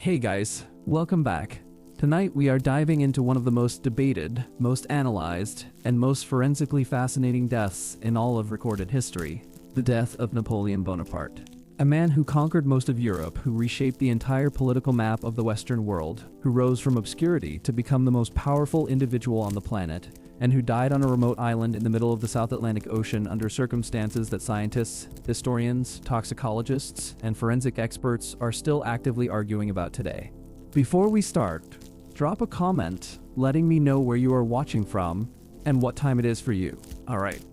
Hey guys, welcome back. Tonight we are diving into one of the most debated, most analyzed, and most forensically fascinating deaths in all of recorded history, the death of Napoleon Bonaparte. A man who conquered most of Europe, who reshaped the entire political map of the Western world, who rose from obscurity to become the most powerful individual on the planet, and who died on a remote island in the middle of the South Atlantic Ocean under circumstances that scientists, historians, toxicologists, and forensic experts are still actively arguing about today. Before we start, drop a comment letting me know where you are watching from and what time it is for you. Alright,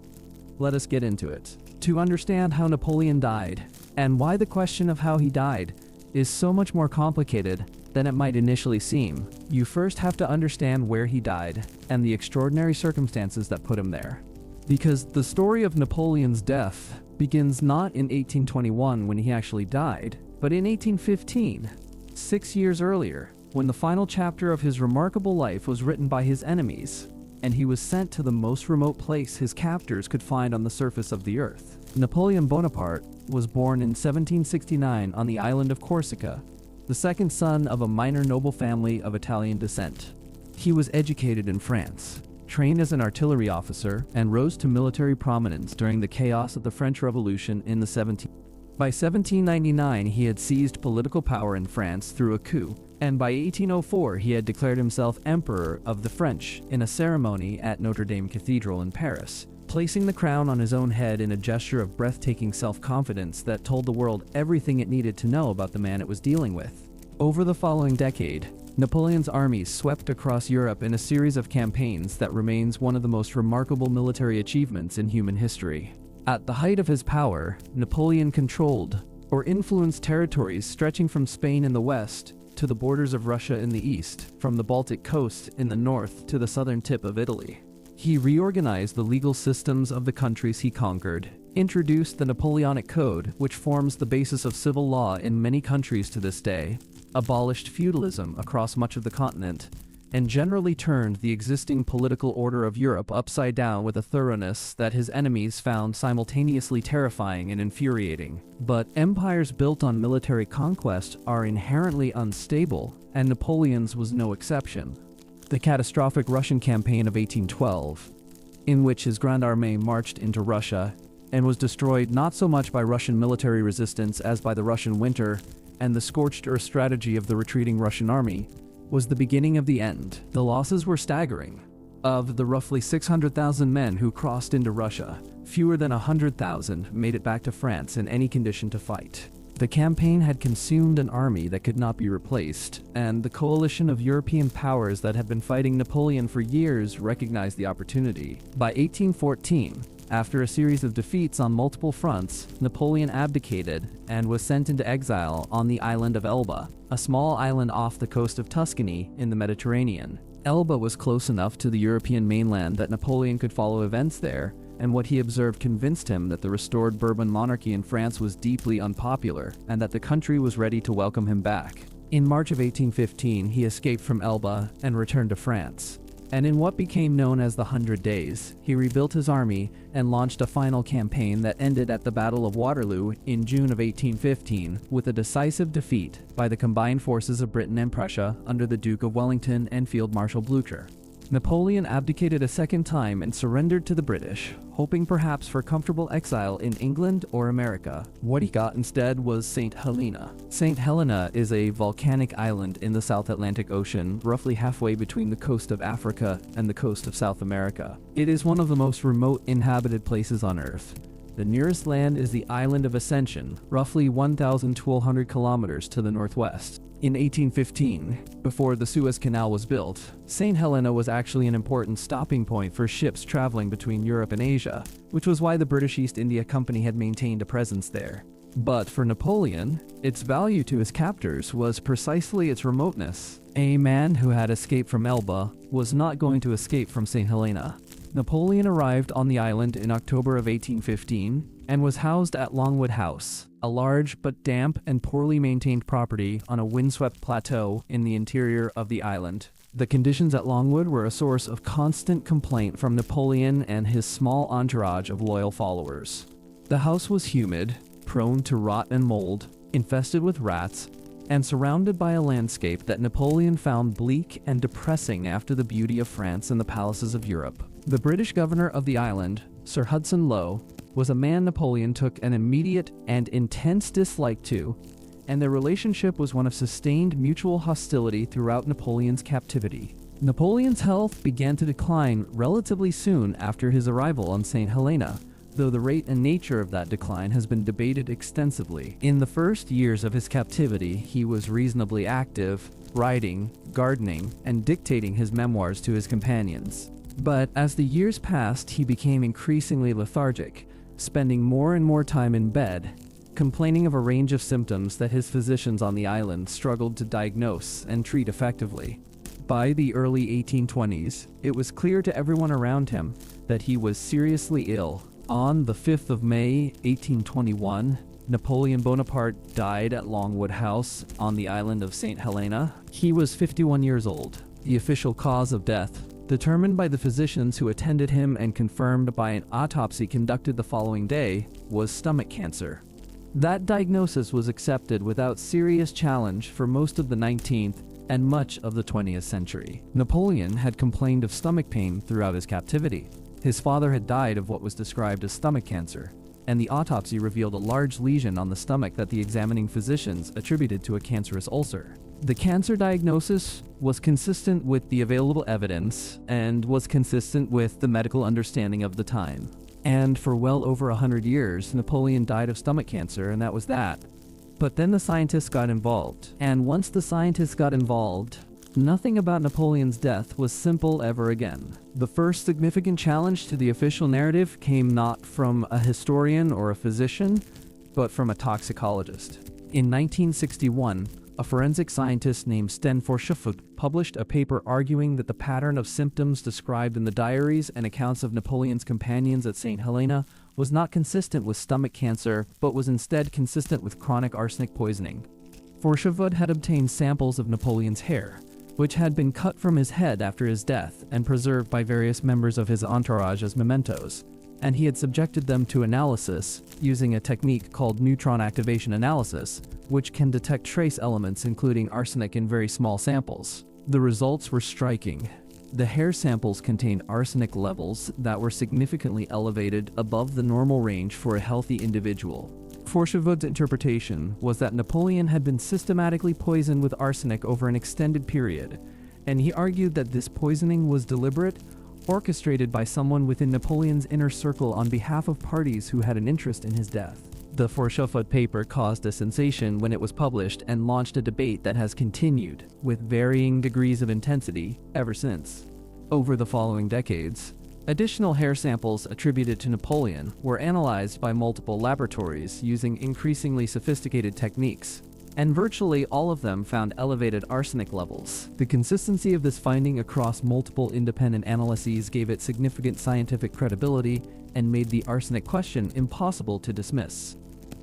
let us get into it. To understand how Napoleon died, and why the question of how he died is so much more complicated than it might initially seem, you first have to understand where he died and the extraordinary circumstances that put him there. Because the story of Napoleon's death begins not in 1821 when he actually died, but in 1815, 6 years earlier, when the final chapter of his remarkable life was written by his enemies, and he was sent to the most remote place his captors could find on the surface of the earth. Napoleon Bonaparte was born in 1769 on the island of Corsica, the second son of a minor noble family of Italian descent. He was educated in France, trained as an artillery officer, and rose to military prominence during the chaos of the French Revolution in the 17th. By 1799, he had seized political power in France through a coup, and by 1804 he had declared himself Emperor of the French in a ceremony at Notre Dame Cathedral in Paris, placing the crown on his own head in a gesture of breathtaking self-confidence that told the world everything it needed to know about the man it was dealing with. Over the following decade, Napoleon's armies swept across Europe in a series of campaigns that remains one of the most remarkable military achievements in human history. At the height of his power, Napoleon controlled or influenced territories stretching from Spain in the west to the borders of Russia in the east, from the Baltic coast in the north to the southern tip of Italy. He reorganized the legal systems of the countries he conquered, introduced the Napoleonic Code, which forms the basis of civil law in many countries to this day, abolished feudalism across much of the continent, and generally turned the existing political order of Europe upside down with a thoroughness that his enemies found simultaneously terrifying and infuriating. But empires built on military conquest are inherently unstable, and Napoleon's was no exception. The catastrophic Russian campaign of 1812, in which his Grande Armée marched into Russia and was destroyed not so much by Russian military resistance as by the Russian winter and the scorched earth strategy of the retreating Russian army, was the beginning of the end. The losses were staggering. Of the roughly 600,000 men who crossed into Russia, fewer than 100,000 made it back to France in any condition to fight. The campaign had consumed an army that could not be replaced, and the coalition of European powers that had been fighting Napoleon for years recognized the opportunity. By 1814, after a series of defeats on multiple fronts, Napoleon abdicated and was sent into exile on the island of Elba, a small island off the coast of Tuscany in the Mediterranean. Elba was close enough to the European mainland that Napoleon could follow events there, and what he observed convinced him that the restored Bourbon monarchy in France was deeply unpopular, and that the country was ready to welcome him back. In March of 1815, he escaped from Elba and returned to France. And in what became known as the 100 Days, he rebuilt his army and launched a final campaign that ended at the Battle of Waterloo in June of 1815 with a decisive defeat by the combined forces of Britain and Prussia under the Duke of Wellington and Field Marshal Blucher. Napoleon abdicated a second time and surrendered to the British, hoping perhaps for comfortable exile in England or America. What he got instead was St. Helena. St. Helena is a volcanic island in the South Atlantic Ocean, roughly halfway between the coast of Africa and the coast of South America. It is one of the most remote inhabited places on Earth. The nearest land is the island of Ascension, roughly 1,200 kilometers to the northwest. In 1815, before the Suez Canal was built, St. Helena was actually an important stopping point for ships traveling between Europe and Asia, which was why the British East India Company had maintained a presence there. But for Napoleon, its value to his captors was precisely its remoteness. A man who had escaped from Elba was not going to escape from St. Helena. Napoleon arrived on the island in October of 1815 and was housed at Longwood House, a large but damp and poorly maintained property on a windswept plateau in the interior of the island. The conditions at Longwood were a source of constant complaint from Napoleon and his small entourage of loyal followers. The house was humid, prone to rot and mold, infested with rats, and surrounded by a landscape that Napoleon found bleak and depressing after the beauty of France and the palaces of Europe. The British governor of the island, Sir Hudson Lowe, was a man Napoleon took an immediate and intense dislike to, and their relationship was one of sustained mutual hostility throughout Napoleon's captivity. Napoleon's health began to decline relatively soon after his arrival on St. Helena, though the rate and nature of that decline has been debated extensively. In the first years of his captivity, he was reasonably active, writing, gardening, and dictating his memoirs to his companions. But as the years passed, he became increasingly lethargic, spending more and more time in bed, complaining of a range of symptoms that his physicians on the island struggled to diagnose and treat effectively. By the early 1820s, it was clear to everyone around him that he was seriously ill. On the 5th of May, 1821, Napoleon Bonaparte died at Longwood House on the island of St. Helena. He was 51 years old. The official cause of death, determined by the physicians who attended him and confirmed by an autopsy conducted the following day, was stomach cancer. That diagnosis was accepted without serious challenge for most of the 19th and much of the 20th century. Napoleon had complained of stomach pain throughout his captivity. His father had died of what was described as stomach cancer, and the autopsy revealed a large lesion on the stomach that the examining physicians attributed to a cancerous ulcer. The cancer diagnosis was consistent with the available evidence and was consistent with the medical understanding of the time. And for well over 100 years, Napoleon died of stomach cancer, and that was that. But then the scientists got involved. And once the scientists got involved, nothing about Napoleon's death was simple ever again. The first significant challenge to the official narrative came not from a historian or a physician, but from a toxicologist. In 1961, a forensic scientist named Sten Forschuffelt published a paper arguing that the pattern of symptoms described in the diaries and accounts of Napoleon's companions at St. Helena was not consistent with stomach cancer, but was instead consistent with chronic arsenic poisoning. Forschuffelt had obtained samples of Napoleon's hair, which had been cut from his head after his death and preserved by various members of his entourage as mementos, and he had subjected them to analysis using a technique called neutron activation analysis, which can detect trace elements including arsenic in very small samples. The results were striking. The hair samples contained arsenic levels that were significantly elevated above the normal range for a healthy individual. Forschufffelt's interpretation was that Napoleon had been systematically poisoned with arsenic over an extended period, and he argued that this poisoning was deliberate, orchestrated by someone within Napoleon's inner circle on behalf of parties who had an interest in his death. The Forschuffelt paper caused a sensation when it was published and launched a debate that has continued, with varying degrees of intensity, ever since. Over the following decades, additional hair samples attributed to Napoleon were analyzed by multiple laboratories using increasingly sophisticated techniques, and virtually all of them found elevated arsenic levels. The consistency of this finding across multiple independent analyses gave it significant scientific credibility and made the arsenic question impossible to dismiss.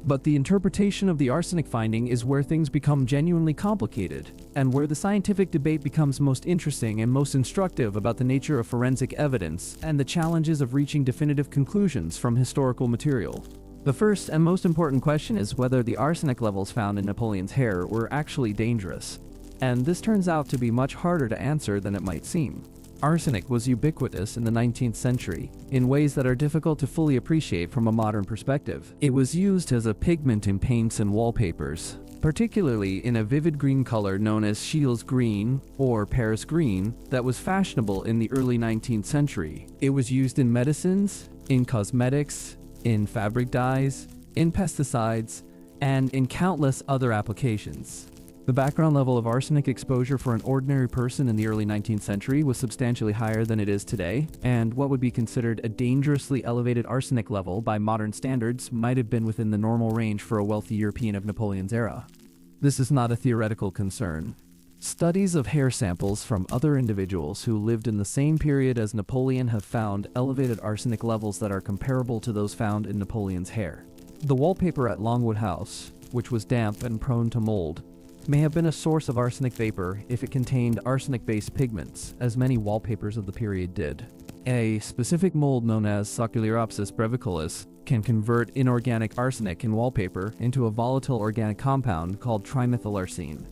But the interpretation of the arsenic finding is where things become genuinely complicated, and where the scientific debate becomes most interesting and most instructive about the nature of forensic evidence and the challenges of reaching definitive conclusions from historical material. The first and most important question is whether the arsenic levels found in Napoleon's hair were actually dangerous, and this turns out to be much harder to answer than it might seem. Arsenic was ubiquitous in the 19th century in ways that are difficult to fully appreciate from a modern perspective. It was used as a pigment in paints and wallpapers, particularly in a vivid green color known as Scheele's green or Paris green that was fashionable in the early 19th century. It was used in medicines, in cosmetics, in fabric dyes, in pesticides, and in countless other applications. The background level of arsenic exposure for an ordinary person in the early 19th century was substantially higher than it is today, and what would be considered a dangerously elevated arsenic level by modern standards might have been within the normal range for a wealthy European of Napoleon's era. This is not a theoretical concern. Studies of hair samples from other individuals who lived in the same period as Napoleon have found elevated arsenic levels that are comparable to those found in Napoleon's hair. The wallpaper at Longwood House, which was damp and prone to mold, may have been a source of arsenic vapor if it contained arsenic-based pigments, as many wallpapers of the period did. A specific mold known as Saccharopius brevicolus can convert inorganic arsenic in wallpaper into a volatile organic compound called trimethylarsine,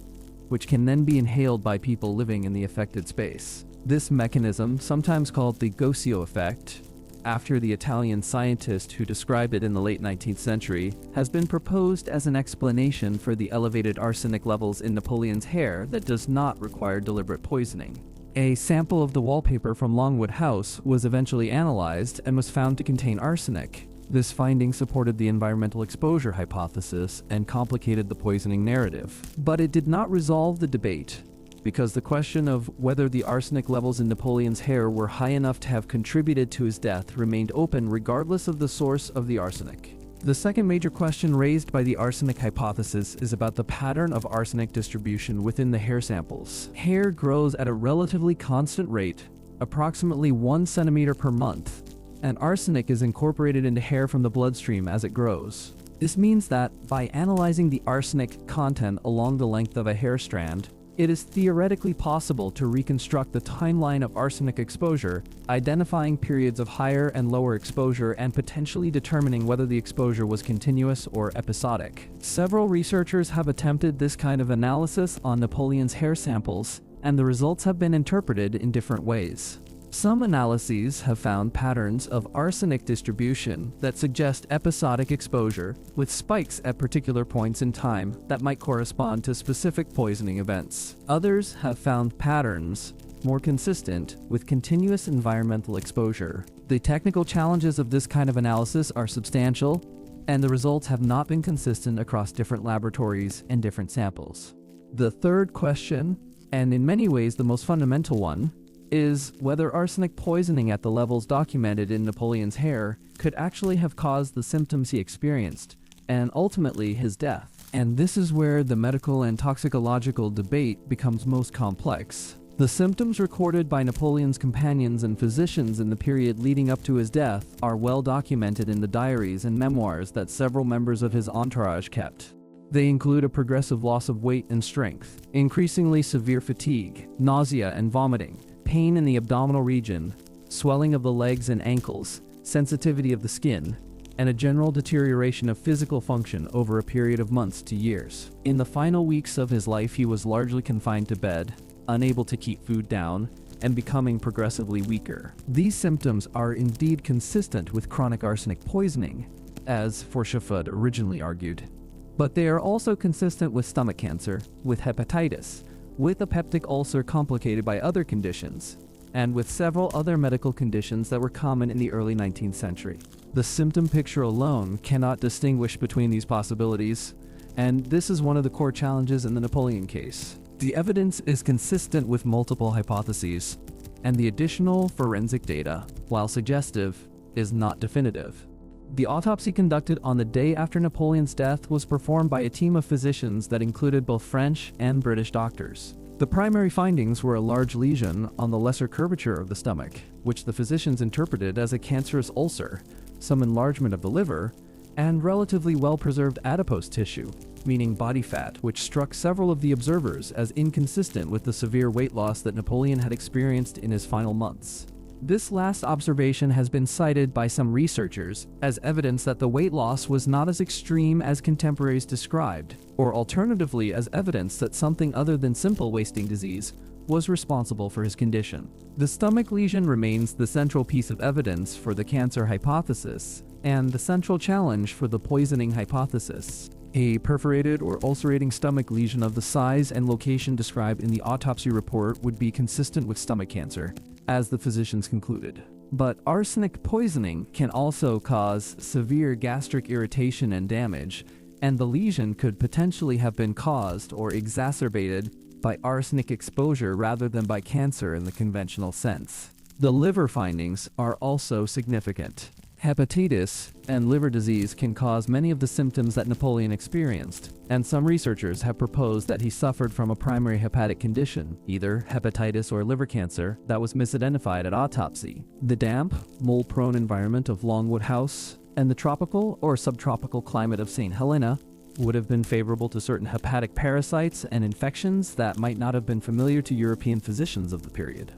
which can then be inhaled by people living in the affected space. This mechanism, sometimes called the Gossio effect, after the Italian scientist who described it in the late 19th century, has been proposed as an explanation for the elevated arsenic levels in Napoleon's hair that does not require deliberate poisoning. A sample of the wallpaper from Longwood House was eventually analyzed and was found to contain arsenic. This finding supported the environmental exposure hypothesis and complicated the poisoning narrative. But it did not resolve the debate, because the question of whether the arsenic levels in Napoleon's hair were high enough to have contributed to his death remained open regardless of the source of the arsenic. The second major question raised by the arsenic hypothesis is about the pattern of arsenic distribution within the hair samples. Hair grows at a relatively constant rate, approximately 1 centimeter per month, and arsenic is incorporated into hair from the bloodstream as it grows. This means that, by analyzing the arsenic content along the length of a hair strand, it is theoretically possible to reconstruct the timeline of arsenic exposure, identifying periods of higher and lower exposure and potentially determining whether the exposure was continuous or episodic. Several researchers have attempted this kind of analysis on Napoleon's hair samples, and the results have been interpreted in different ways. Some analyses have found patterns of arsenic distribution that suggest episodic exposure, with spikes at particular points in time that might correspond to specific poisoning events. Others have found patterns more consistent with continuous environmental exposure. The technical challenges of this kind of analysis are substantial, and the results have not been consistent across different laboratories and different samples. The third question, and in many ways the most fundamental one, is whether arsenic poisoning at the levels documented in Napoleon's hair could actually have caused the symptoms he experienced, and ultimately his death. And this is where the medical and toxicological debate becomes most complex. The symptoms recorded by Napoleon's companions and physicians in the period leading up to his death are well documented in the diaries and memoirs that several members of his entourage kept. They include a progressive loss of weight and strength, increasingly severe fatigue, nausea and vomiting, pain in the abdominal region, swelling of the legs and ankles, sensitivity of the skin, and a general deterioration of physical function over a period of months to years. In the final weeks of his life, he was largely confined to bed, unable to keep food down, and becoming progressively weaker. These symptoms are indeed consistent with chronic arsenic poisoning, as Forchefud originally argued. But they are also consistent with stomach cancer, with hepatitis, with a peptic ulcer complicated by other conditions, and with several other medical conditions that were common in the early 19th century. The symptom picture alone cannot distinguish between these possibilities, and this is one of the core challenges in the Napoleon case. The evidence is consistent with multiple hypotheses, and the additional forensic data, while suggestive, is not definitive. The autopsy conducted on the day after Napoleon's death was performed by a team of physicians that included both French and British doctors. The primary findings were a large lesion on the lesser curvature of the stomach, which the physicians interpreted as a cancerous ulcer, some enlargement of the liver, and relatively well-preserved adipose tissue, meaning body fat, which struck several of the observers as inconsistent with the severe weight loss that Napoleon had experienced in his final months. This last observation has been cited by some researchers as evidence that the weight loss was not as extreme as contemporaries described, or alternatively as evidence that something other than simple wasting disease was responsible for his condition. The stomach lesion remains the central piece of evidence for the cancer hypothesis, and the central challenge for the poisoning hypothesis. A perforated or ulcerating stomach lesion of the size and location described in the autopsy report would be consistent with stomach cancer, as the physicians concluded. But arsenic poisoning can also cause severe gastric irritation and damage, and the lesion could potentially have been caused or exacerbated by arsenic exposure rather than by cancer in the conventional sense. The liver findings are also significant. Hepatitis and liver disease can cause many of the symptoms that Napoleon experienced, and some researchers have proposed that he suffered from a primary hepatic condition, either hepatitis or liver cancer, that was misidentified at autopsy. The damp, mold-prone environment of Longwood House and the tropical or subtropical climate of St. Helena would have been favorable to certain hepatic parasites and infections that might not have been familiar to European physicians of the period.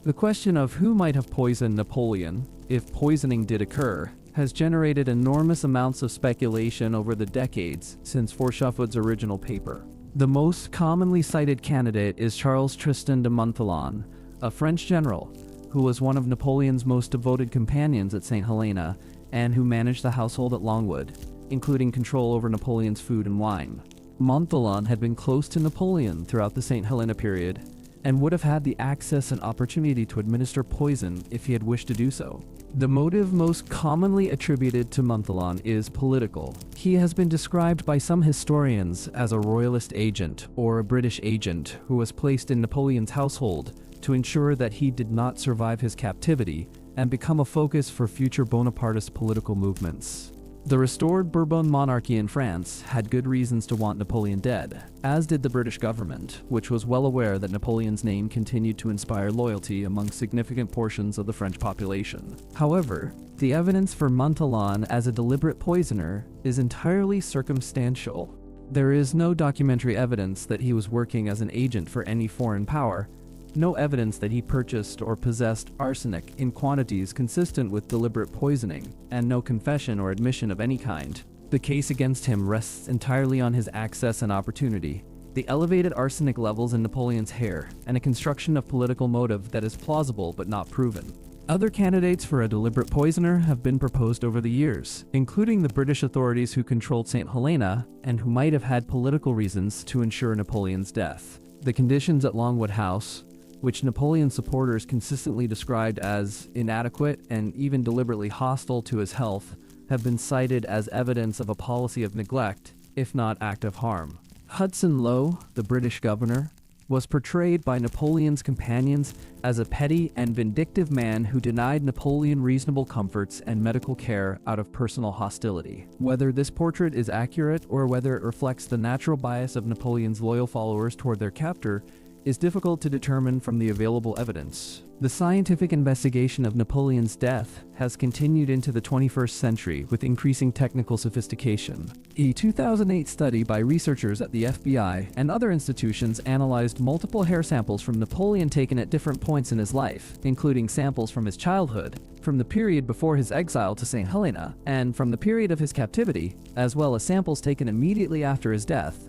The question of who might have poisoned Napoleon, if poisoning did occur, has generated enormous amounts of speculation over the decades since Forchefoucault's original paper. The most commonly cited candidate is Charles Tristan de Montholon, a French general who was one of Napoleon's most devoted companions at St. Helena and who managed the household at Longwood, including control over Napoleon's food and wine. Montholon had been close to Napoleon throughout the St. Helena period and would have had the access and opportunity to administer poison if he had wished to do so. The motive most commonly attributed to Montholon is political. He has been described by some historians as a royalist agent or a British agent who was placed in Napoleon's household to ensure that he did not survive his captivity and become a focus for future Bonapartist political movements. The restored Bourbon monarchy in France had good reasons to want Napoleon dead, as did the British government, which was well aware that Napoleon's name continued to inspire loyalty among significant portions of the French population. However, the evidence for Montholon as a deliberate poisoner is entirely circumstantial. There is no documentary evidence that he was working as an agent for any foreign power, no evidence that he purchased or possessed arsenic in quantities consistent with deliberate poisoning, and no confession or admission of any kind. The case against him rests entirely on his access and opportunity, the elevated arsenic levels in Napoleon's hair, and a construction of political motive that is plausible but not proven. Other candidates for a deliberate poisoner have been proposed over the years, including the British authorities who controlled St. Helena and who might have had political reasons to ensure Napoleon's death. The conditions at Longwood House, which Napoleon supporters consistently described as inadequate and even deliberately hostile to his health, have been cited as evidence of a policy of neglect, if not active harm. Hudson Lowe, the British governor, was portrayed by Napoleon's companions as a petty and vindictive man who denied Napoleon reasonable comforts and medical care out of personal hostility. Whether this portrait is accurate or whether it reflects the natural bias of Napoleon's loyal followers toward their captor is difficult to determine from the available evidence. The scientific investigation of Napoleon's death has continued into the 21st century with increasing technical sophistication. A 2008 study by researchers at the FBI and other institutions analyzed multiple hair samples from Napoleon taken at different points in his life, including samples from his childhood, from the period before his exile to St. Helena, and from the period of his captivity, as well as samples taken immediately after his death.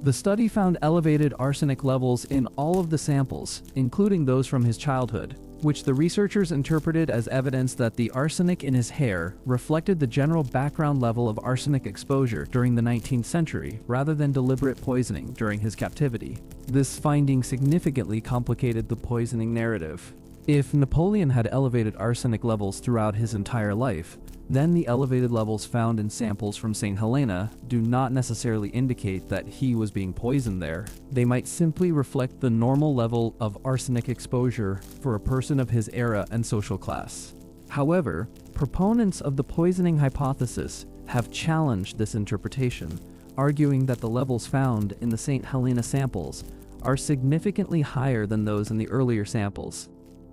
The study found elevated arsenic levels in all of the samples, including those from his childhood, which the researchers interpreted as evidence that the arsenic in his hair reflected the general background level of arsenic exposure during the 19th century rather than deliberate poisoning during his captivity. This finding significantly complicated the poisoning narrative. If Napoleon had elevated arsenic levels throughout his entire life, then the elevated levels found in samples from St. Helena do not necessarily indicate that he was being poisoned there. They might simply reflect the normal level of arsenic exposure for a person of his era and social class. However, proponents of the poisoning hypothesis have challenged this interpretation, arguing that the levels found in the St. Helena samples are significantly higher than those in the earlier samples,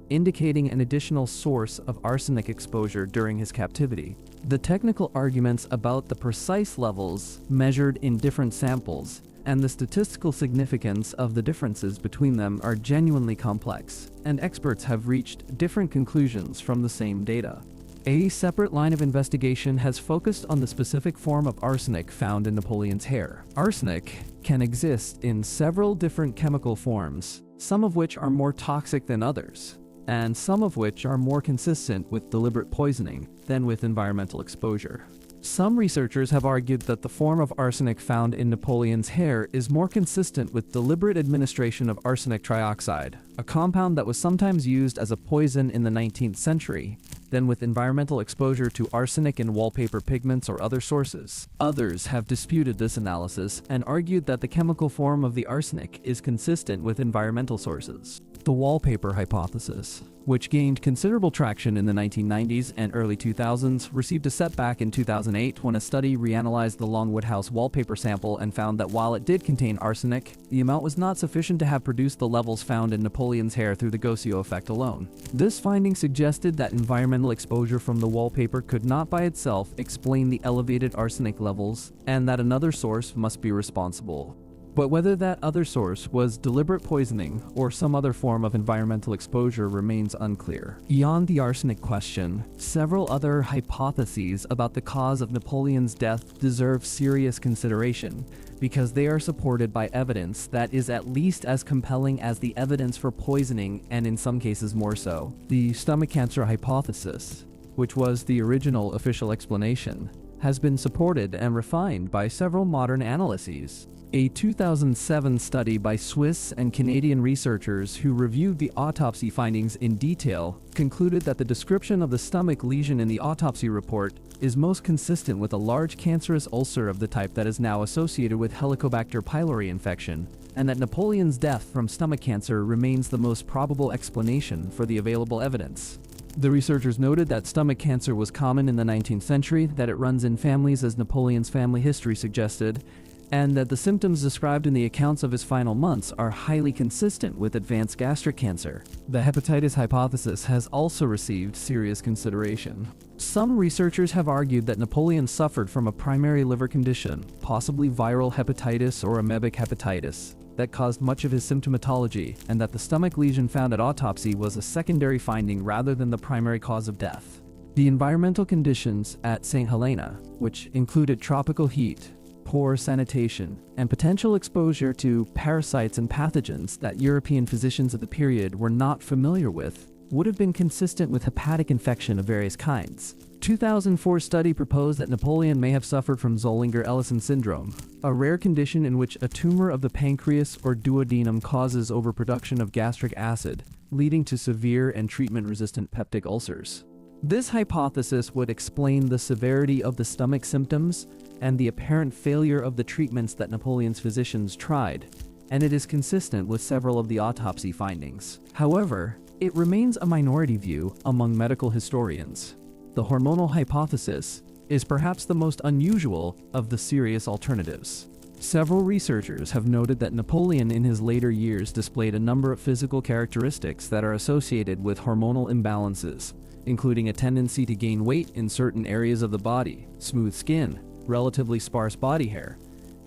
indicating an additional source of arsenic exposure during his captivity. The technical arguments about the precise levels measured in different samples and the statistical significance of the differences between them are genuinely complex, and experts have reached different conclusions from the same data. A separate line of investigation has focused on the specific form of arsenic found in Napoleon's hair. Arsenic can exist in several different chemical forms, some of which are more toxic than others, and some of which are more consistent with deliberate poisoning than with environmental exposure. Some researchers have argued that the form of arsenic found in Napoleon's hair is more consistent with deliberate administration of arsenic trioxide, a compound that was sometimes used as a poison in the 19th century, than with environmental exposure to arsenic in wallpaper pigments or other sources. Others have disputed this analysis and argued that the chemical form of the arsenic is consistent with environmental sources. The wallpaper hypothesis, which gained considerable traction in the 1990s and early 2000s, received a setback in 2008 when a study reanalyzed the Longwood House wallpaper sample and found that while it did contain arsenic, the amount was not sufficient to have produced the levels found in Napoleon's hair through the Gaussian effect alone. This finding suggested that environmental exposure from the wallpaper could not by itself explain the elevated arsenic levels, and that another source must be responsible. But whether that other source was deliberate poisoning or some other form of environmental exposure remains unclear. Beyond the arsenic question, several other hypotheses about the cause of Napoleon's death deserve serious consideration, because they are supported by evidence that is at least as compelling as the evidence for poisoning, and in some cases more so. The stomach cancer hypothesis, which was the original official explanation, has been supported and refined by several modern analyses. A 2007 study by Swiss and Canadian researchers who reviewed the autopsy findings in detail concluded that the description of the stomach lesion in the autopsy report is most consistent with a large cancerous ulcer of the type that is now associated with Helicobacter pylori infection, and that Napoleon's death from stomach cancer remains the most probable explanation for the available evidence. The researchers noted that stomach cancer was common in the 19th century, that it runs in families as Napoleon's family history suggested, and that the symptoms described in the accounts of his final months are highly consistent with advanced gastric cancer. The hepatitis hypothesis has also received serious consideration. Some researchers have argued that Napoleon suffered from a primary liver condition, possibly viral hepatitis or amoebic hepatitis, that caused much of his symptomatology, and that the stomach lesion found at autopsy was a secondary finding rather than the primary cause of death. The environmental conditions at St. Helena, which included tropical heat, poor sanitation, and potential exposure to parasites and pathogens that European physicians of the period were not familiar with, would have been consistent with hepatic infection of various kinds. 2004 study proposed that Napoleon may have suffered from Zollinger-Ellison syndrome, a rare condition in which a tumor of the pancreas or duodenum causes overproduction of gastric acid, leading to severe and treatment-resistant peptic ulcers. This hypothesis would explain the severity of the stomach symptoms and the apparent failure of the treatments that Napoleon's physicians tried, and it is consistent with several of the autopsy findings. However, it remains a minority view among medical historians. The hormonal hypothesis is perhaps the most unusual of the serious alternatives. Several researchers have noted that Napoleon in his later years displayed a number of physical characteristics that are associated with hormonal imbalances, including a tendency to gain weight in certain areas of the body, smooth skin, relatively sparse body hair,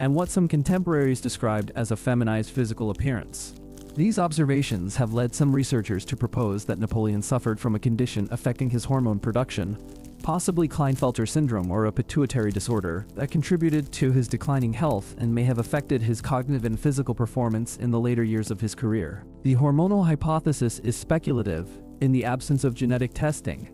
and what some contemporaries described as a feminized physical appearance. These observations have led some researchers to propose that Napoleon suffered from a condition affecting his hormone production, possibly Klinefelter syndrome or a pituitary disorder, that contributed to his declining health and may have affected his cognitive and physical performance in the later years of his career. The hormonal hypothesis is speculative in the absence of genetic testing,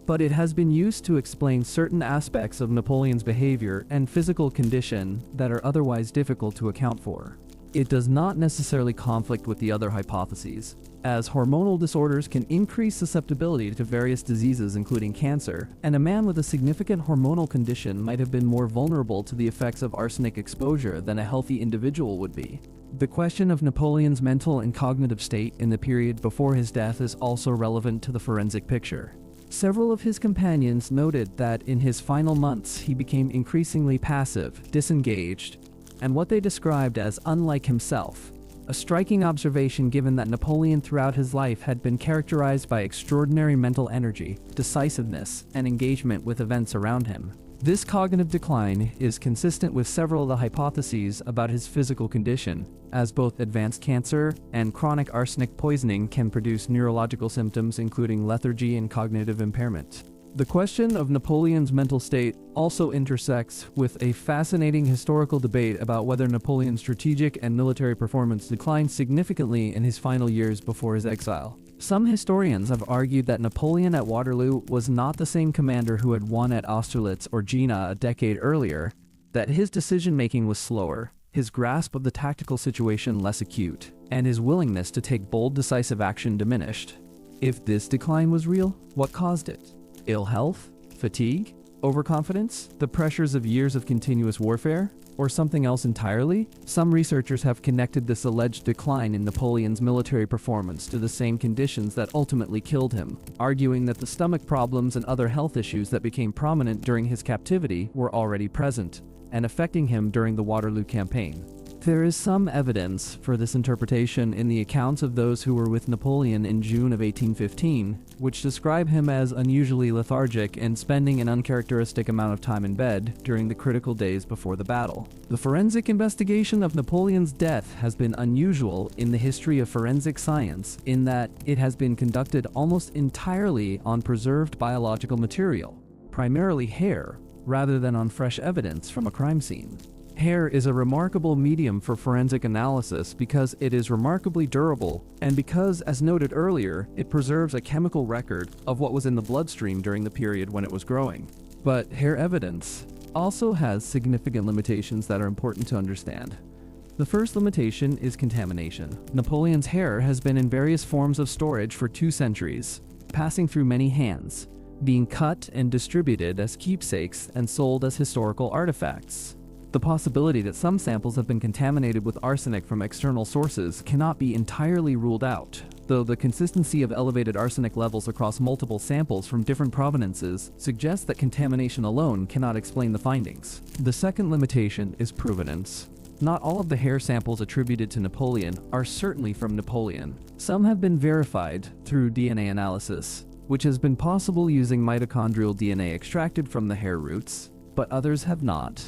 but it has been used to explain certain aspects of Napoleon's behavior and physical condition that are otherwise difficult to account for. It does not necessarily conflict with the other hypotheses, as hormonal disorders can increase susceptibility to various diseases including cancer, and a man with a significant hormonal condition might have been more vulnerable to the effects of arsenic exposure than a healthy individual would be. The question of Napoleon's mental and cognitive state in the period before his death is also relevant to the forensic picture. Several of his companions noted that in his final months he became increasingly passive, disengaged, and what they described as unlike himself, a striking observation given that Napoleon throughout his life had been characterized by extraordinary mental energy, decisiveness, and engagement with events around him. This cognitive decline is consistent with several of the hypotheses about his physical condition, as both advanced cancer and chronic arsenic poisoning can produce neurological symptoms including lethargy and cognitive impairment. The question of Napoleon's mental state also intersects with a fascinating historical debate about whether Napoleon's strategic and military performance declined significantly in his final years before his exile. Some historians have argued that Napoleon at Waterloo was not the same commander who had won at Austerlitz or Jena a decade earlier, that his decision-making was slower, his grasp of the tactical situation less acute, and his willingness to take bold, decisive action diminished. If this decline was real, what caused it? Ill health? Fatigue? Overconfidence? The pressures of years of continuous warfare? Or something else entirely? Some researchers have connected this alleged decline in Napoleon's military performance to the same conditions that ultimately killed him, arguing that the stomach problems and other health issues that became prominent during his captivity were already present and affecting him during the Waterloo campaign. There is some evidence for this interpretation in the accounts of those who were with Napoleon in June of 1815, which describe him as unusually lethargic and spending an uncharacteristic amount of time in bed during the critical days before the battle. The forensic investigation of Napoleon's death has been unusual in the history of forensic science in that it has been conducted almost entirely on preserved biological material, primarily hair, rather than on fresh evidence from a crime scene. Hair is a remarkable medium for forensic analysis because it is remarkably durable, and because, as noted earlier, it preserves a chemical record of what was in the bloodstream during the period when it was growing. But hair evidence also has significant limitations that are important to understand. The first limitation is contamination. Napoleon's hair has been in various forms of storage for 2 centuries, passing through many hands, being cut and distributed as keepsakes and sold as historical artifacts. The possibility that some samples have been contaminated with arsenic from external sources cannot be entirely ruled out, though the consistency of elevated arsenic levels across multiple samples from different provenances suggests that contamination alone cannot explain the findings. The second limitation is provenance. Not all of the hair samples attributed to Napoleon are certainly from Napoleon. Some have been verified through DNA analysis, which has been possible using mitochondrial DNA extracted from the hair roots, but others have not.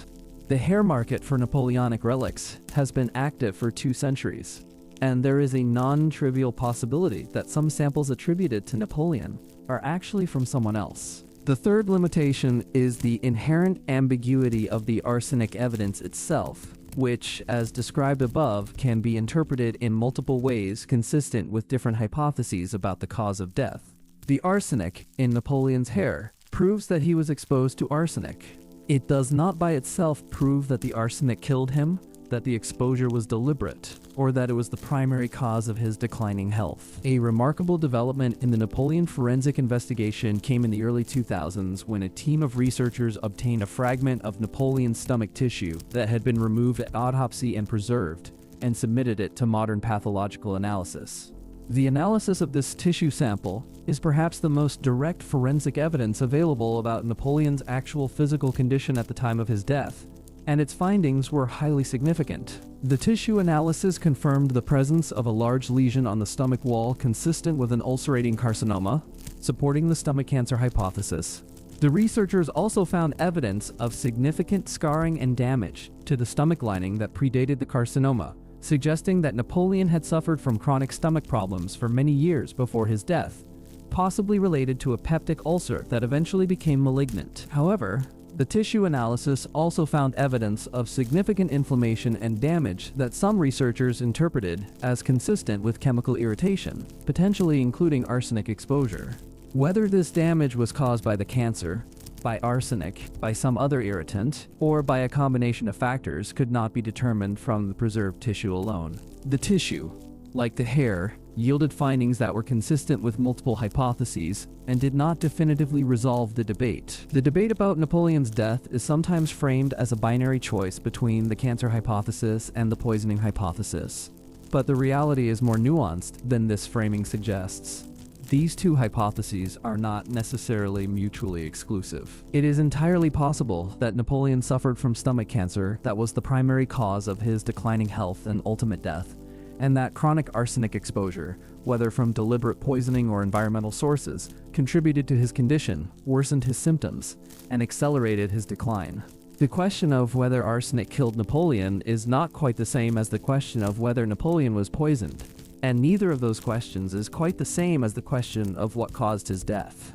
The hair market for Napoleonic relics has been active for 2 centuries, and there is a non-trivial possibility that some samples attributed to Napoleon are actually from someone else. The third limitation is the inherent ambiguity of the arsenic evidence itself, which, as described above, can be interpreted in multiple ways consistent with different hypotheses about the cause of death. The arsenic in Napoleon's hair proves that he was exposed to arsenic. It does not by itself prove that the arsenic killed him, that the exposure was deliberate, or that it was the primary cause of his declining health. A remarkable development in the Napoleon forensic investigation came in the early 2000s when a team of researchers obtained a fragment of Napoleon's stomach tissue that had been removed at autopsy and preserved, and submitted it to modern pathological analysis. The analysis of this tissue sample is perhaps the most direct forensic evidence available about Napoleon's actual physical condition at the time of his death, and its findings were highly significant. The tissue analysis confirmed the presence of a large lesion on the stomach wall consistent with an ulcerating carcinoma, supporting the stomach cancer hypothesis. The researchers also found evidence of significant scarring and damage to the stomach lining that predated the carcinoma, suggesting that Napoleon had suffered from chronic stomach problems for many years before his death, possibly related to a peptic ulcer that eventually became malignant. However, the tissue analysis also found evidence of significant inflammation and damage that some researchers interpreted as consistent with chemical irritation, potentially including arsenic exposure. Whether this damage was caused by the cancer, by arsenic, by some other irritant, or by a combination of factors could not be determined from the preserved tissue alone. The tissue, like the hair, yielded findings that were consistent with multiple hypotheses and did not definitively resolve the debate. The debate about Napoleon's death is sometimes framed as a binary choice between the cancer hypothesis and the poisoning hypothesis, but the reality is more nuanced than this framing suggests. These two hypotheses are not necessarily mutually exclusive. It is entirely possible that Napoleon suffered from stomach cancer that was the primary cause of his declining health and ultimate death, and that chronic arsenic exposure, whether from deliberate poisoning or environmental sources, contributed to his condition, worsened his symptoms, and accelerated his decline. The question of whether arsenic killed Napoleon is not quite the same as the question of whether Napoleon was poisoned, and neither of those questions is quite the same as the question of what caused his death.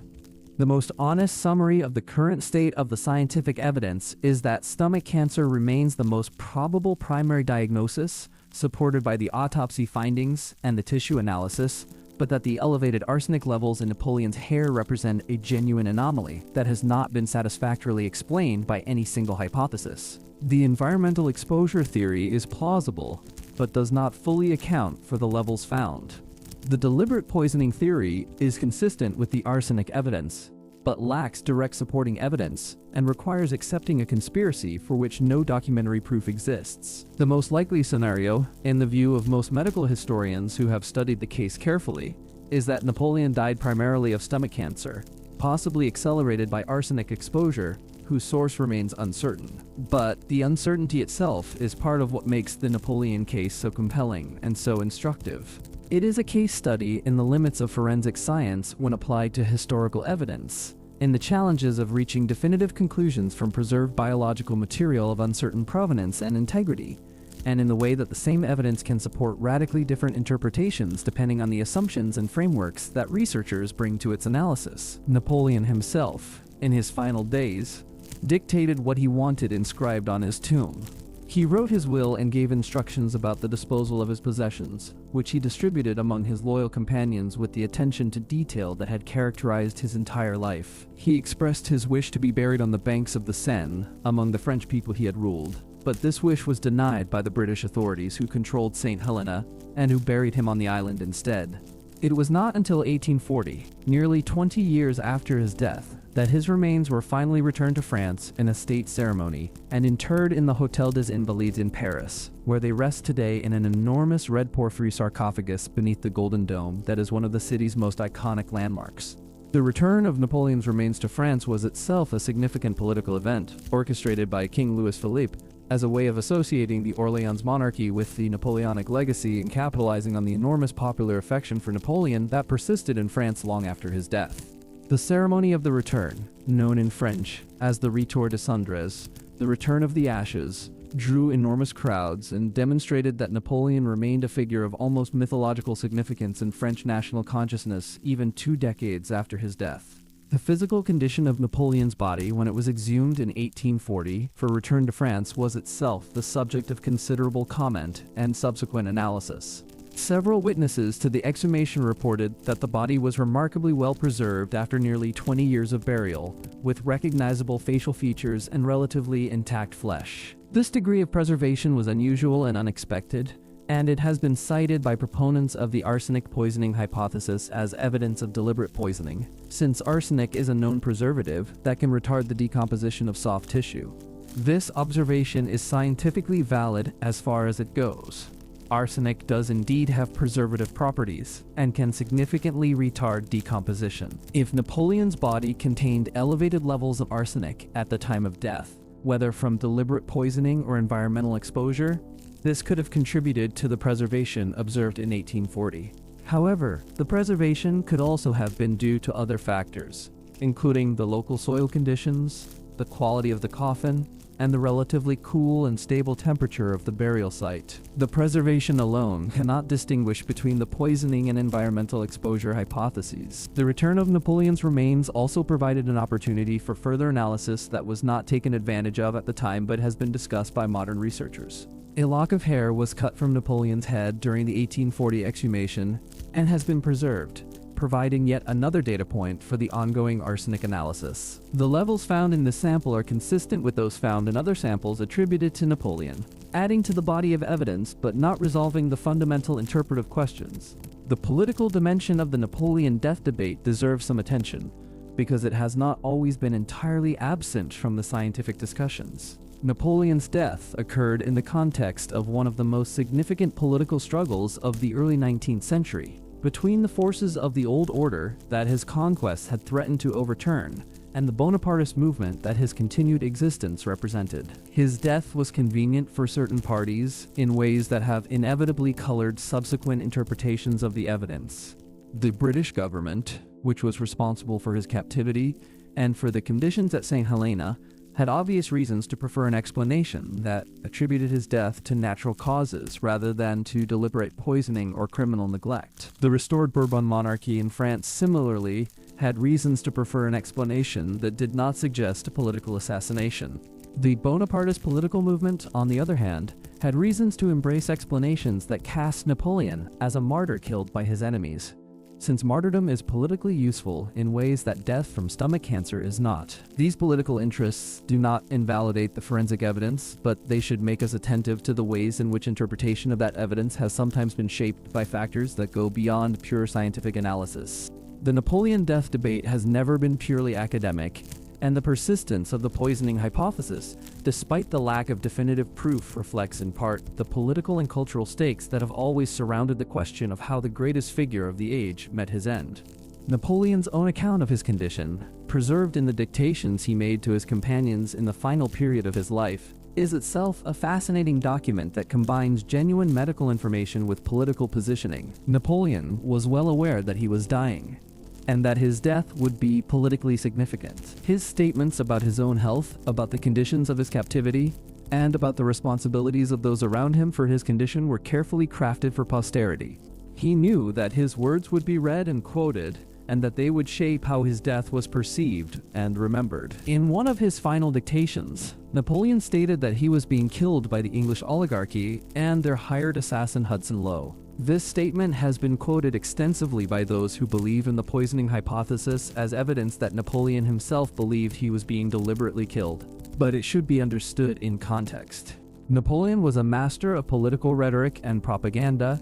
The most honest summary of the current state of the scientific evidence is that stomach cancer remains the most probable primary diagnosis, supported by the autopsy findings and the tissue analysis, but that the elevated arsenic levels in Napoleon's hair represent a genuine anomaly that has not been satisfactorily explained by any single hypothesis. The environmental exposure theory is plausible, but does not fully account for the levels found. The deliberate poisoning theory is consistent with the arsenic evidence, but lacks direct supporting evidence and requires accepting a conspiracy for which no documentary proof exists. The most likely scenario, in the view of most medical historians who have studied the case carefully, is that Napoleon died primarily of stomach cancer, possibly accelerated by arsenic exposure, whose source remains uncertain. But the uncertainty itself is part of what makes the Napoleon case so compelling and so instructive. It is a case study in the limits of forensic science when applied to historical evidence, in the challenges of reaching definitive conclusions from preserved biological material of uncertain provenance and integrity, and in the way that the same evidence can support radically different interpretations depending on the assumptions and frameworks that researchers bring to its analysis. Napoleon himself, in his final days, dictated what he wanted inscribed on his tomb. He wrote his will and gave instructions about the disposal of his possessions, which he distributed among his loyal companions with the attention to detail that had characterized his entire life. He expressed his wish to be buried on the banks of the Seine, among the French people he had ruled, but this wish was denied by the British authorities who controlled St. Helena, and who buried him on the island instead. It was not until 1840, nearly 20 years after his death, that his remains were finally returned to France in a state ceremony and interred in the Hôtel des Invalides in Paris, where they rest today in an enormous red porphyry sarcophagus beneath the Golden Dome that is one of the city's most iconic landmarks. The return of Napoleon's remains to France was itself a significant political event, orchestrated by King Louis Philippe, as a way of associating the Orleans monarchy with the Napoleonic legacy and capitalizing on the enormous popular affection for Napoleon that persisted in France long after his death. The ceremony of the return, known in French as the Retour des Cendres, the return of the ashes, drew enormous crowds and demonstrated that Napoleon remained a figure of almost mythological significance in French national consciousness even 2 decades after his death. The physical condition of Napoleon's body when it was exhumed in 1840 for return to France was itself the subject of considerable comment and subsequent analysis. Several witnesses to the exhumation reported that the body was remarkably well preserved after nearly 20 years of burial, with recognizable facial features and relatively intact flesh. This degree of preservation was unusual and unexpected, and it has been cited by proponents of the arsenic poisoning hypothesis as evidence of deliberate poisoning, since arsenic is a known preservative that can retard the decomposition of soft tissue. This observation is scientifically valid as far as it goes. Arsenic does indeed have preservative properties and can significantly retard decomposition. If Napoleon's body contained elevated levels of arsenic at the time of death, whether from deliberate poisoning or environmental exposure, this could have contributed to the preservation observed in 1840. However, the preservation could also have been due to other factors, including the local soil conditions, the quality of the coffin, and the relatively cool and stable temperature of the burial site. The preservation alone cannot distinguish between the poisoning and environmental exposure hypotheses. The return of Napoleon's remains also provided an opportunity for further analysis that was not taken advantage of at the time but has been discussed by modern researchers. A lock of hair was cut from Napoleon's head during the 1840 exhumation and has been preserved, providing yet another data point for the ongoing arsenic analysis. The levels found in this sample are consistent with those found in other samples attributed to Napoleon, adding to the body of evidence but not resolving the fundamental interpretive questions. The political dimension of the Napoleon death debate deserves some attention, because it has not always been entirely absent from the scientific discussions. Napoleon's death occurred in the context of one of the most significant political struggles of the early 19th century, between the forces of the old order that his conquests had threatened to overturn, and the Bonapartist movement that his continued existence represented. His death was convenient for certain parties in ways that have inevitably colored subsequent interpretations of the evidence. The British government, which was responsible for his captivity and for the conditions at St. Helena, had obvious reasons to prefer an explanation that attributed his death to natural causes rather than to deliberate poisoning or criminal neglect. The restored Bourbon monarchy in France similarly had reasons to prefer an explanation that did not suggest a political assassination. The Bonapartist political movement, on the other hand, had reasons to embrace explanations that cast Napoleon as a martyr killed by his enemies, since martyrdom is politically useful in ways that death from stomach cancer is not. These political interests do not invalidate the forensic evidence, but they should make us attentive to the ways in which interpretation of that evidence has sometimes been shaped by factors that go beyond pure scientific analysis. The Napoleon death debate has never been purely academic, and the persistence of the poisoning hypothesis, despite the lack of definitive proof, reflects in part the political and cultural stakes that have always surrounded the question of how the greatest figure of the age met his end. Napoleon's own account of his condition, preserved in the dictations he made to his companions in the final period of his life, is itself a fascinating document that combines genuine medical information with political positioning. Napoleon was well aware that he was dying, and that his death would be politically significant. His statements about his own health, about the conditions of his captivity, and about the responsibilities of those around him for his condition were carefully crafted for posterity. He knew that his words would be read and quoted, and that they would shape how his death was perceived and remembered. In one of his final dictations, Napoleon stated that he was being killed by the English oligarchy and their hired assassin Hudson Lowe. This statement has been quoted extensively by those who believe in the poisoning hypothesis as evidence that Napoleon himself believed he was being deliberately killed. But it should be understood in context. Napoleon was a master of political rhetoric and propaganda,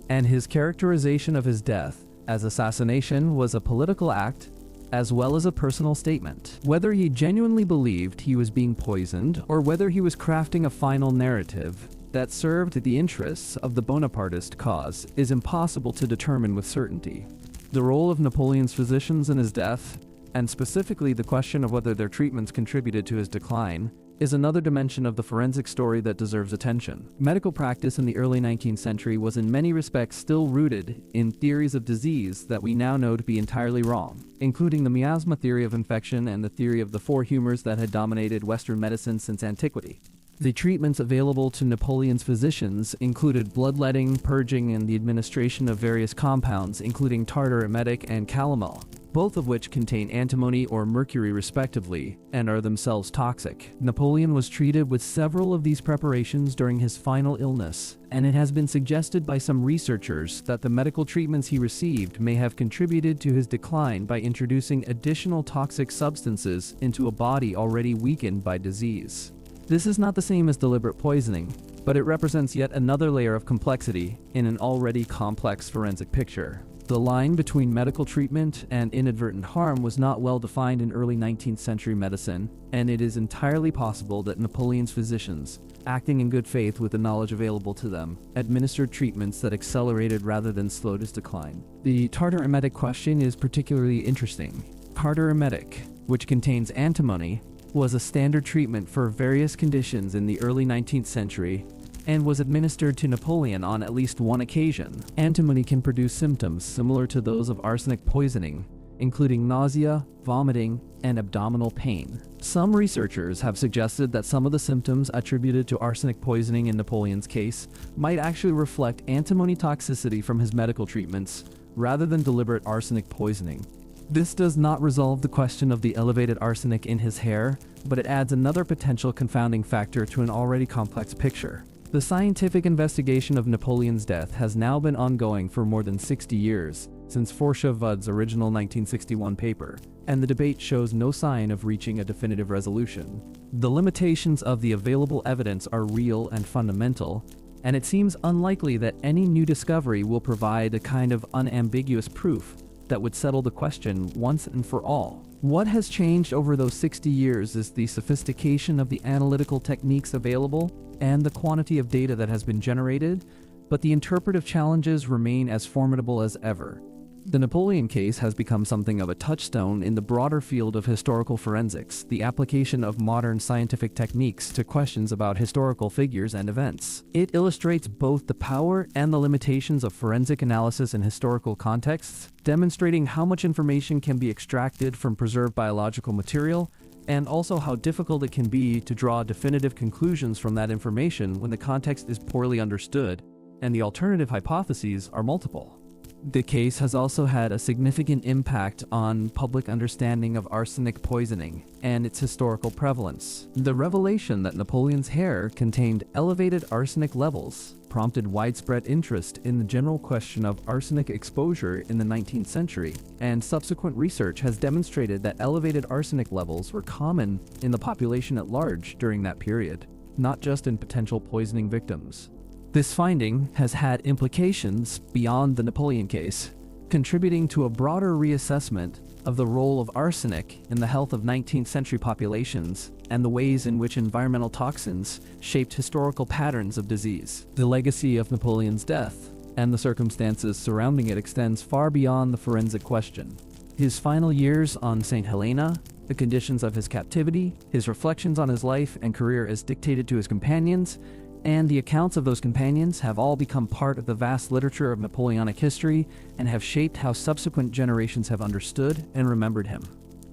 and his characterization of his death as assassination was a political act as well as a personal statement. Whether he genuinely believed he was being poisoned or whether he was crafting a final narrative that served the interests of the Bonapartist cause is impossible to determine with certainty. The role of Napoleon's physicians in his death, and specifically the question of whether their treatments contributed to his decline, is another dimension of the forensic story that deserves attention. Medical practice in the early 19th century was in many respects still rooted in theories of disease that we now know to be entirely wrong, including the miasma theory of infection and the theory of the four humors that had dominated Western medicine since antiquity. The treatments available to Napoleon's physicians included bloodletting, purging, and the administration of various compounds, including tartar emetic and calomel, both of which contain antimony or mercury respectively, and are themselves toxic. Napoleon was treated with several of these preparations during his final illness, and it has been suggested by some researchers that the medical treatments he received may have contributed to his decline by introducing additional toxic substances into a body already weakened by disease. This is not the same as deliberate poisoning, but it represents yet another layer of complexity in an already complex forensic picture. The line between medical treatment and inadvertent harm was not well defined in early 19th century medicine, and it is entirely possible that Napoleon's physicians, acting in good faith with the knowledge available to them, administered treatments that accelerated rather than slowed his decline. The tartar emetic question is particularly interesting. Tartar emetic, which contains antimony, was a standard treatment for various conditions in the early 19th century and was administered to Napoleon on at least one occasion. Antimony can produce symptoms similar to those of arsenic poisoning, including nausea, vomiting, and abdominal pain. Some researchers have suggested that some of the symptoms attributed to arsenic poisoning in Napoleon's case might actually reflect antimony toxicity from his medical treatments rather than deliberate arsenic poisoning. This does not resolve the question of the elevated arsenic in his hair, but it adds another potential confounding factor to an already complex picture. The scientific investigation of Napoleon's death has now been ongoing for more than 60 years, since Forchevud's original 1961 paper, and the debate shows no sign of reaching a definitive resolution. The limitations of the available evidence are real and fundamental, and it seems unlikely that any new discovery will provide a kind of unambiguous proof that would settle the question once and for all. What has changed over those 60 years is the sophistication of the analytical techniques available and the quantity of data that has been generated, but the interpretive challenges remain as formidable as ever. The Napoleon case has become something of a touchstone in the broader field of historical forensics, the application of modern scientific techniques to questions about historical figures and events. It illustrates both the power and the limitations of forensic analysis in historical contexts, demonstrating how much information can be extracted from preserved biological material, and also how difficult it can be to draw definitive conclusions from that information when the context is poorly understood and the alternative hypotheses are multiple. The case has also had a significant impact on public understanding of arsenic poisoning and its historical prevalence. The revelation that Napoleon's hair contained elevated arsenic levels prompted widespread interest in the general question of arsenic exposure in the 19th century, and subsequent research has demonstrated that elevated arsenic levels were common in the population at large during that period, not just in potential poisoning victims. This finding has had implications beyond the Napoleon case, contributing to a broader reassessment of the role of arsenic in the health of 19th century populations and the ways in which environmental toxins shaped historical patterns of disease. The legacy of Napoleon's death and the circumstances surrounding it extends far beyond the forensic question. His final years on St. Helena, the conditions of his captivity, his reflections on his life and career as dictated to his companions, and the accounts of those companions have all become part of the vast literature of Napoleonic history and have shaped how subsequent generations have understood and remembered him.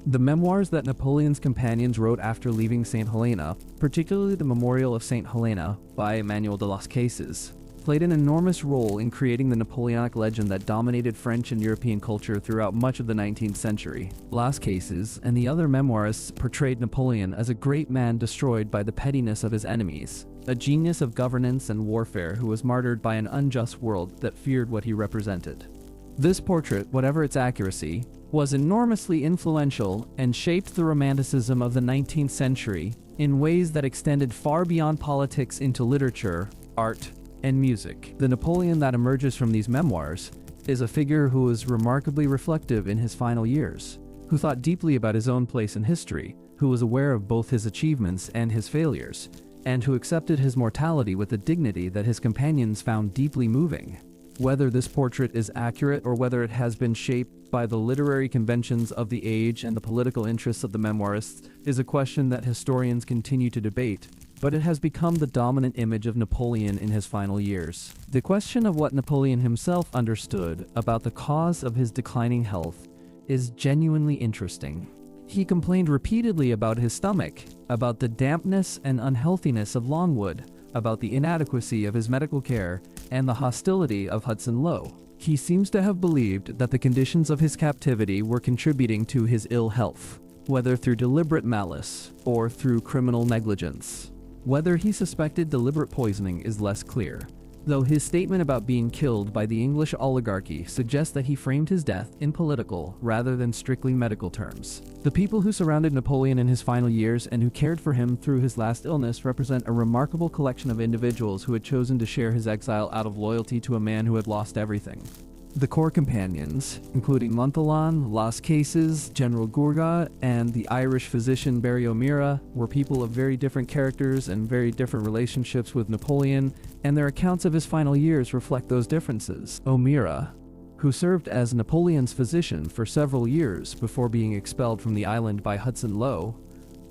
The memoirs that Napoleon's companions wrote after leaving St. Helena, particularly the Memorial of St. Helena by Emmanuel de Las Cases, played an enormous role in creating the Napoleonic legend that dominated French and European culture throughout much of the 19th century. Las Cases and the other memoirists portrayed Napoleon as a great man destroyed by the pettiness of his enemies, a genius of governance and warfare who was martyred by an unjust world that feared what he represented. This portrait, whatever its accuracy, was enormously influential and shaped the romanticism of the 19th century in ways that extended far beyond politics into literature, art, and music. The Napoleon that emerges from these memoirs is a figure who was remarkably reflective in his final years, who thought deeply about his own place in history, who was aware of both his achievements and his failures, and who accepted his mortality with a dignity that his companions found deeply moving. Whether this portrait is accurate or whether it has been shaped by the literary conventions of the age and the political interests of the memoirists is a question that historians continue to debate, but it has become the dominant image of Napoleon in his final years. The question of what Napoleon himself understood about the cause of his declining health is genuinely interesting. He complained repeatedly about his stomach, about the dampness and unhealthiness of Longwood, about the inadequacy of his medical care, and the hostility of Hudson Lowe. He seems to have believed that the conditions of his captivity were contributing to his ill health, whether through deliberate malice or through criminal negligence. Whether he suspected deliberate poisoning is less clear, though his statement about being killed by the English oligarchy suggests that he framed his death in political rather than strictly medical terms. The people who surrounded Napoleon in his final years and who cared for him through his last illness represent a remarkable collection of individuals who had chosen to share his exile out of loyalty to a man who had lost everything. The core companions, including Montholon, Las Cases, General Gourgaud, and the Irish physician Barry O'Meara, were people of very different characters and very different relationships with Napoleon, and their accounts of his final years reflect those differences. O'Meara, who served as Napoleon's physician for several years before being expelled from the island by Hudson Lowe,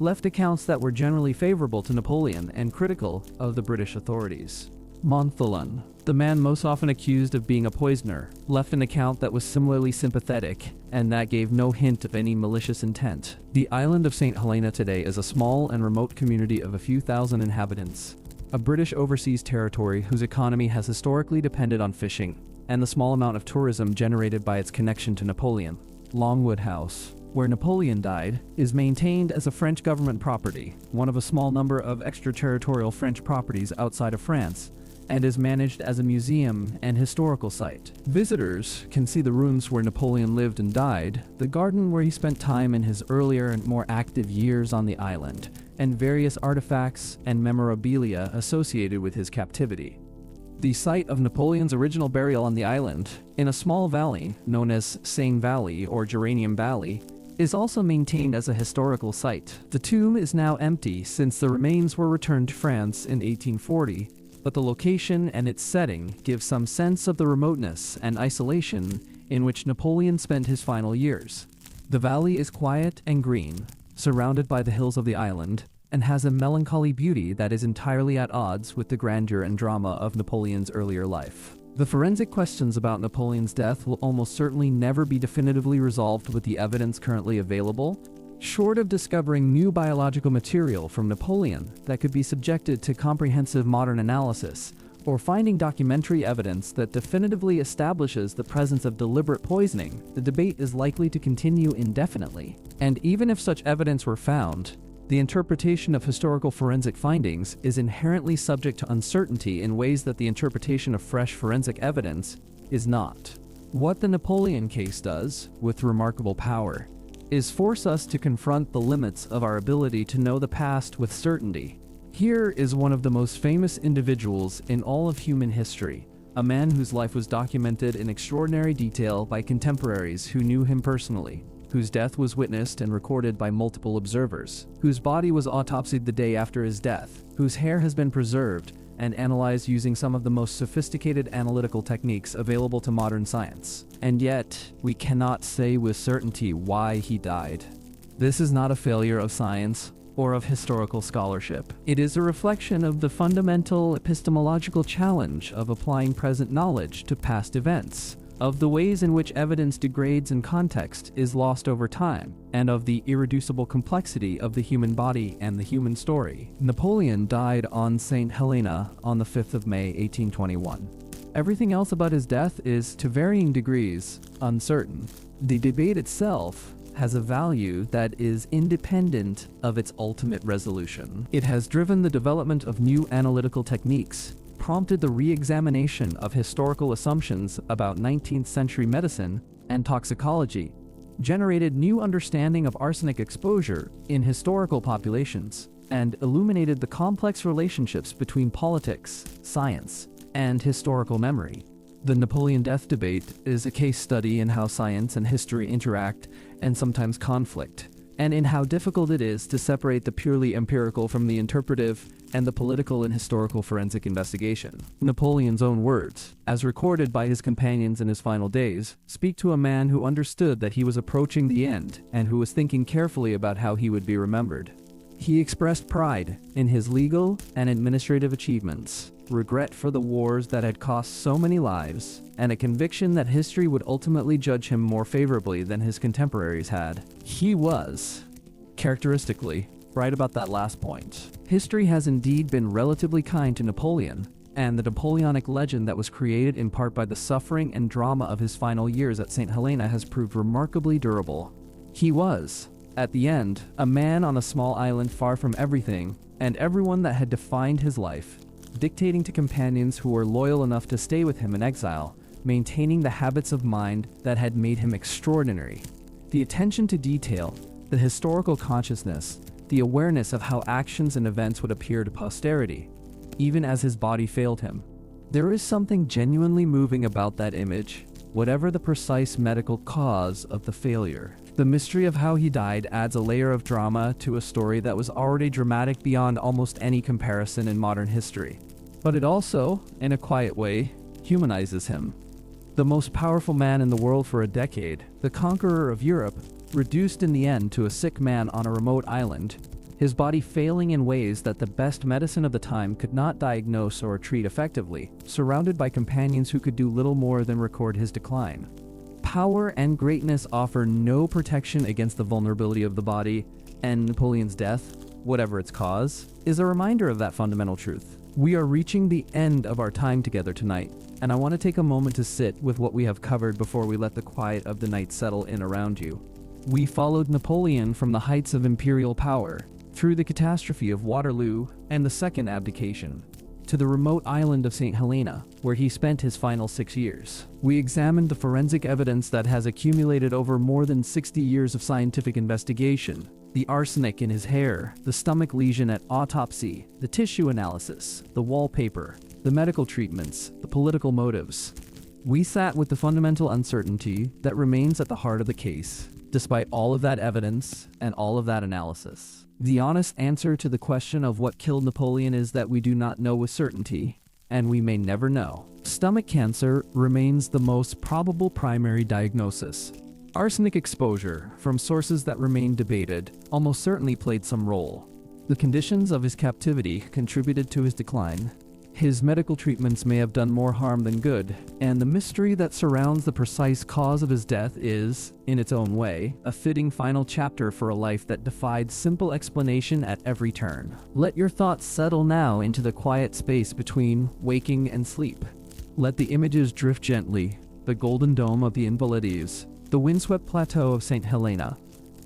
left accounts that were generally favorable to Napoleon and critical of the British authorities. Montholon, the man most often accused of being a poisoner, left an account that was similarly sympathetic and that gave no hint of any malicious intent. The island of St. Helena today is a small and remote community of a few thousand inhabitants, a British overseas territory whose economy has historically depended on fishing and the small amount of tourism generated by its connection to Napoleon. Longwood House, where Napoleon died, is maintained as a French government property, one of a small number of extraterritorial French properties outside of France, and is managed as a museum and historical site. Visitors can see the rooms where Napoleon lived and died, the garden where he spent time in his earlier and more active years on the island, and various artifacts and memorabilia associated with his captivity. The site of Napoleon's original burial on the island, in a small valley known as Seine Valley or Geranium Valley, is also maintained as a historical site. The tomb is now empty since the remains were returned to France in 1840, but the location and its setting give some sense of the remoteness and isolation in which Napoleon spent his final years. The valley is quiet and green, surrounded by the hills of the island, and has a melancholy beauty that is entirely at odds with the grandeur and drama of Napoleon's earlier life. The forensic questions about Napoleon's death will almost certainly never be definitively resolved with the evidence currently available, short of discovering new biological material from Napoleon that could be subjected to comprehensive modern analysis, or finding documentary evidence that definitively establishes the presence of deliberate poisoning. The debate is likely to continue indefinitely. And even if such evidence were found, the interpretation of historical forensic findings is inherently subject to uncertainty in ways that the interpretation of fresh forensic evidence is not. What the Napoleon case does, with remarkable power, is force us to confront the limits of our ability to know the past with certainty. Here is one of the most famous individuals in all of human history, a man whose life was documented in extraordinary detail by contemporaries who knew him personally, whose death was witnessed and recorded by multiple observers, whose body was autopsied the day after his death, whose hair has been preserved, and analyzed using some of the most sophisticated analytical techniques available to modern science. And yet, we cannot say with certainty why he died. This is not a failure of science or of historical scholarship. It is a reflection of the fundamental epistemological challenge of applying present knowledge to past events, of the ways in which evidence degrades in context is lost over time, and of the irreducible complexity of the human body and the human story. Napoleon died on St. Helena on the 5th of May, 1821. Everything else about his death is, to varying degrees, uncertain. The debate itself has a value that is independent of its ultimate resolution. It has driven the development of new analytical techniques, prompted the re-examination of historical assumptions about 19th century medicine and toxicology, generated new understanding of arsenic exposure in historical populations, and illuminated the complex relationships between politics, science, and historical memory. The Napoleon death debate is a case study in how science and history interact and sometimes conflict, and in how difficult it is to separate the purely empirical from the interpretive and the political in historical forensic investigation. Napoleon's own words, as recorded by his companions in his final days, speak to a man who understood that he was approaching the end and who was thinking carefully about how he would be remembered. He expressed pride in his legal and administrative achievements, regret for the wars that had cost so many lives, and a conviction that history would ultimately judge him more favorably than his contemporaries had. He was, characteristically, right about that last point. History has indeed been relatively kind to Napoleon, and the Napoleonic legend that was created in part by the suffering and drama of his final years at St. Helena has proved remarkably durable. He was, at the end, a man on a small island far from everything and everyone that had defined his life, dictating to companions who were loyal enough to stay with him in exile, maintaining the habits of mind that had made him extraordinary. The attention to detail, the historical consciousness, the awareness of how actions and events would appear to posterity, even as his body failed him. There is something genuinely moving about that image, whatever the precise medical cause of the failure. The mystery of how he died adds a layer of drama to a story that was already dramatic beyond almost any comparison in modern history. But it also, in a quiet way, humanizes him. The most powerful man in the world for a decade, the conqueror of Europe, reduced in the end to a sick man on a remote island, his body failing in ways that the best medicine of the time could not diagnose or treat effectively, surrounded by companions who could do little more than record his decline. Power and greatness offer no protection against the vulnerability of the body, and Napoleon's death, whatever its cause, is a reminder of that fundamental truth. We are reaching the end of our time together tonight, and I want to take a moment to sit with what we have covered before we let the quiet of the night settle in around you. We followed Napoleon from the heights of imperial power, through the catastrophe of Waterloo and the Second Abdication, to the remote island of St. Helena, where he spent his final 6 years. We examined the forensic evidence that has accumulated over more than 60 years of scientific investigation, the arsenic in his hair, the stomach lesion at autopsy, the tissue analysis, the wallpaper, the medical treatments, the political motives. We sat with the fundamental uncertainty that remains at the heart of the case, despite all of that evidence and all of that analysis. The honest answer to the question of what killed Napoleon is that we do not know with certainty, and we may never know. Stomach cancer remains the most probable primary diagnosis. Arsenic exposure, from sources that remain debated, almost certainly played some role. The conditions of his captivity contributed to his decline. His medical treatments may have done more harm than good, and the mystery that surrounds the precise cause of his death is, in its own way, a fitting final chapter for a life that defied simple explanation at every turn. Let your thoughts settle now into the quiet space between waking and sleep. Let the images drift gently, the golden dome of the Invalides, the windswept plateau of St. Helena,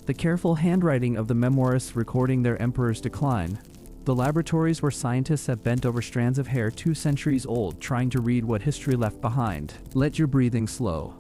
the careful handwriting of the memoirists recording their emperor's decline, the laboratories where scientists have bent over strands of hair 2 centuries old trying to read what history left behind. Let your breathing slow.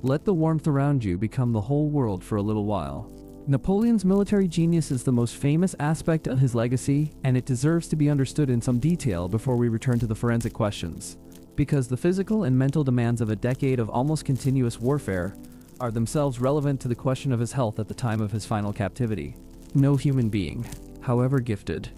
Let the warmth around you become the whole world for a little while. Napoleon's military genius is the most famous aspect of his legacy, and it deserves to be understood in some detail before we return to the forensic questions. Because the physical and mental demands of a decade of almost continuous warfare are themselves relevant to the question of his health at the time of his final captivity. No human being, however gifted,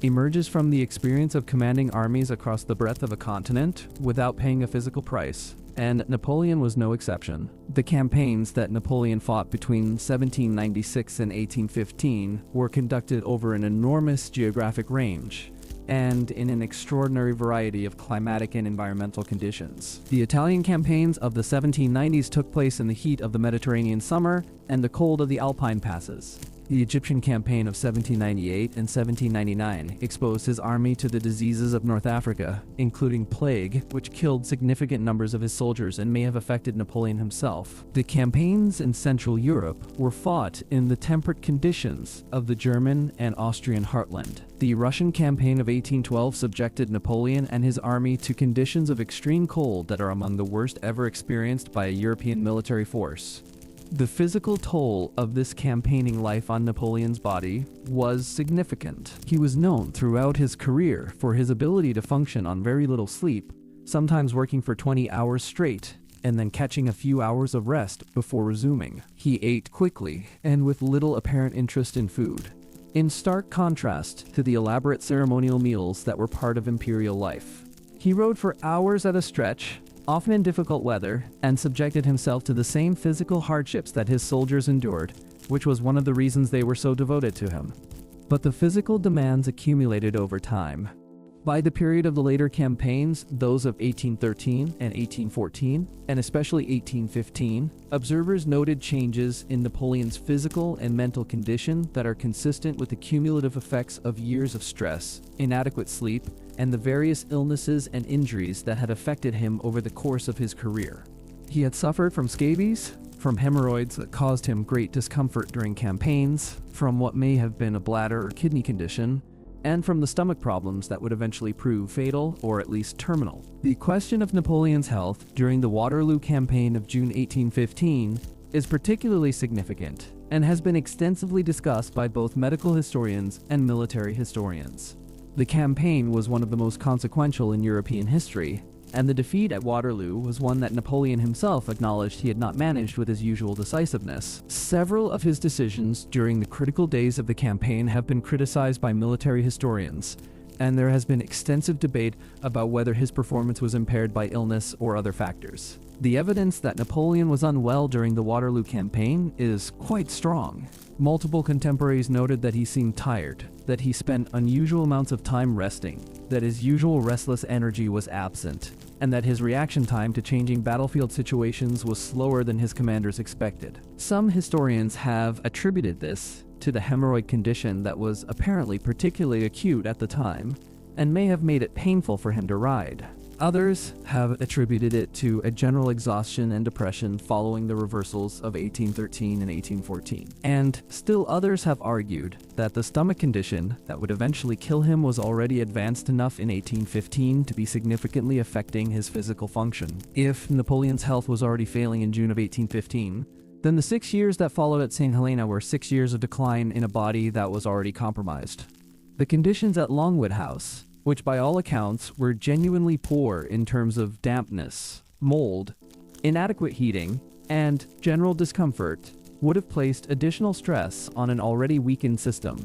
emerges from the experience of commanding armies across the breadth of a continent without paying a physical price, and Napoleon was no exception. The campaigns that Napoleon fought between 1796 and 1815 were conducted over an enormous geographic range, and in an extraordinary variety of climatic and environmental conditions. The Italian campaigns of the 1790s took place in the heat of the Mediterranean summer and the cold of the Alpine passes. The Egyptian campaign of 1798 and 1799 exposed his army to the diseases of North Africa, including plague, which killed significant numbers of his soldiers and may have affected Napoleon himself. The campaigns in Central Europe were fought in the temperate conditions of the German and Austrian heartland. The Russian campaign of 1812 subjected Napoleon and his army to conditions of extreme cold that are among the worst ever experienced by a European military force. The physical toll of this campaigning life on Napoleon's body was significant. He was known throughout his career for his ability to function on very little sleep, sometimes working for 20 hours straight, and then catching a few hours of rest before resuming. He ate quickly and with little apparent interest in food, in stark contrast to the elaborate ceremonial meals that were part of imperial life. He rode for hours at a stretch, often in difficult weather, and subjected himself to the same physical hardships that his soldiers endured, which was one of the reasons they were so devoted to him. But the physical demands accumulated over time. By the period of the later campaigns, those of 1813 and 1814, and especially 1815, observers noted changes in Napoleon's physical and mental condition that are consistent with the cumulative effects of years of stress, inadequate sleep, and the various illnesses and injuries that had affected him over the course of his career. He had suffered from scabies, from hemorrhoids that caused him great discomfort during campaigns, from what may have been a bladder or kidney condition, and from the stomach problems that would eventually prove fatal or at least terminal. The question of Napoleon's health during the Waterloo campaign of June 1815 is particularly significant and has been extensively discussed by both medical historians and military historians. The campaign was one of the most consequential in European history, and the defeat at Waterloo was one that Napoleon himself acknowledged he had not managed with his usual decisiveness. Several of his decisions during the critical days of the campaign have been criticized by military historians, and there has been extensive debate about whether his performance was impaired by illness or other factors. The evidence that Napoleon was unwell during the Waterloo campaign is quite strong. Multiple contemporaries noted that he seemed tired, that he spent unusual amounts of time resting, that his usual restless energy was absent, and that his reaction time to changing battlefield situations was slower than his commanders expected. Some historians have attributed this to the hemorrhoid condition that was apparently particularly acute at the time, and may have made it painful for him to ride. Others have attributed it to a general exhaustion and depression following the reversals of 1813 and 1814. And still others have argued that the stomach condition that would eventually kill him was already advanced enough in 1815 to be significantly affecting his physical function. If Napoleon's health was already failing in June of 1815, then the 6 years that followed at St. Helena were 6 years of decline in a body that was already compromised. The conditions at Longwood House, which by all accounts were genuinely poor in terms of dampness, mold, inadequate heating, and general discomfort, would have placed additional stress on an already weakened system.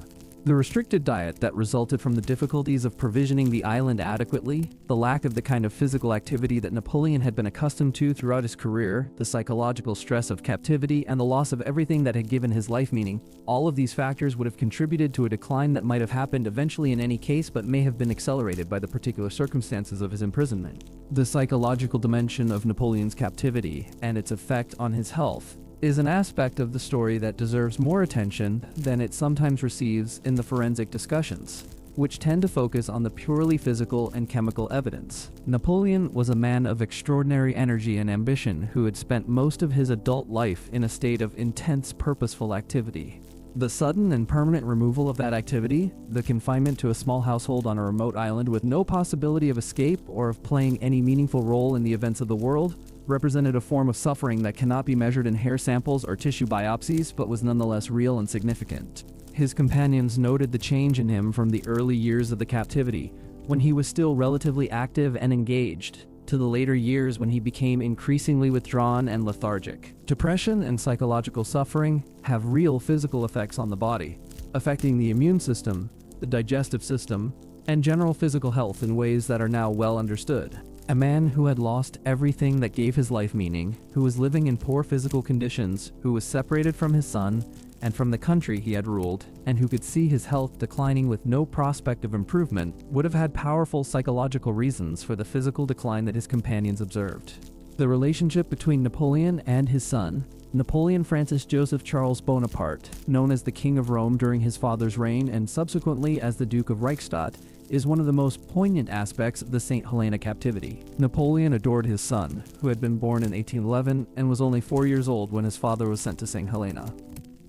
The restricted diet that resulted from the difficulties of provisioning the island adequately, the lack of the kind of physical activity that Napoleon had been accustomed to throughout his career, the psychological stress of captivity, and the loss of everything that had given his life meaning, all of these factors would have contributed to a decline that might have happened eventually in any case but may have been accelerated by the particular circumstances of his imprisonment. The psychological dimension of Napoleon's captivity and its effect on his health is an aspect of the story that deserves more attention than it sometimes receives in the forensic discussions, which tend to focus on the purely physical and chemical evidence. Napoleon was a man of extraordinary energy and ambition who had spent most of his adult life in a state of intense purposeful activity. The sudden and permanent removal of that activity, the confinement to a small household on a remote island with no possibility of escape or of playing any meaningful role in the events of the world, represented a form of suffering that cannot be measured in hair samples or tissue biopsies, but was nonetheless real and significant. His companions noted the change in him from the early years of the captivity, when he was still relatively active and engaged, to the later years when he became increasingly withdrawn and lethargic. Depression and psychological suffering have real physical effects on the body, affecting the immune system, the digestive system, and general physical health in ways that are now well understood. A man who had lost everything that gave his life meaning, who was living in poor physical conditions, who was separated from his son and from the country he had ruled, and who could see his health declining with no prospect of improvement, would have had powerful psychological reasons for the physical decline that his companions observed. The relationship between Napoleon and his son, Napoleon Francis Joseph Charles Bonaparte, known as the King of Rome during his father's reign and subsequently as the Duke of Reichstadt, is one of the most poignant aspects of the St. Helena captivity. Napoleon adored his son, who had been born in 1811 and was only 4 years old when his father was sent to St. Helena.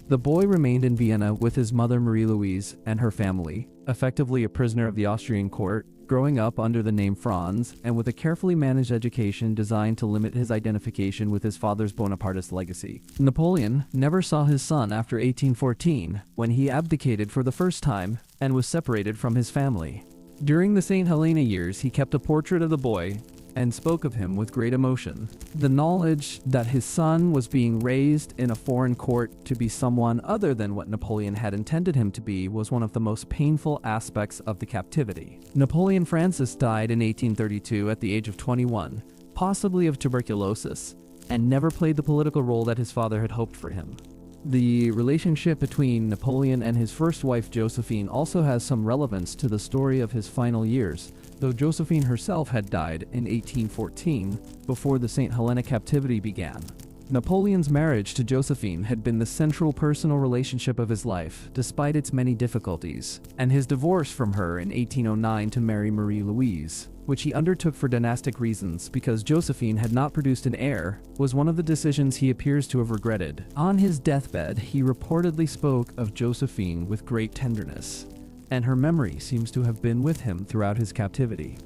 The boy remained in Vienna with his mother Marie-Louise and her family, effectively a prisoner of the Austrian court, growing up under the name Franz and with a carefully managed education designed to limit his identification with his father's Bonapartist legacy. Napoleon never saw his son after 1814, when he abdicated for the first time and was separated from his family. During the St. Helena years, he kept a portrait of the boy and spoke of him with great emotion. The knowledge that his son was being raised in a foreign court to be someone other than what Napoleon had intended him to be was one of the most painful aspects of the captivity. Napoleon Francis died in 1832 at the age of 21, possibly of tuberculosis, and never played the political role that his father had hoped for him. The relationship between Napoleon and his first wife Josephine also has some relevance to the story of his final years, though Josephine herself had died in 1814 before the St. Helena captivity began. Napoleon's marriage to Josephine had been the central personal relationship of his life, despite its many difficulties, and his divorce from her in 1809 to marry Marie-Louise, which he undertook for dynastic reasons because Josephine had not produced an heir, was one of the decisions he appears to have regretted. On his deathbed, he reportedly spoke of Josephine with great tenderness, and her memory seems to have been with him throughout his captivity.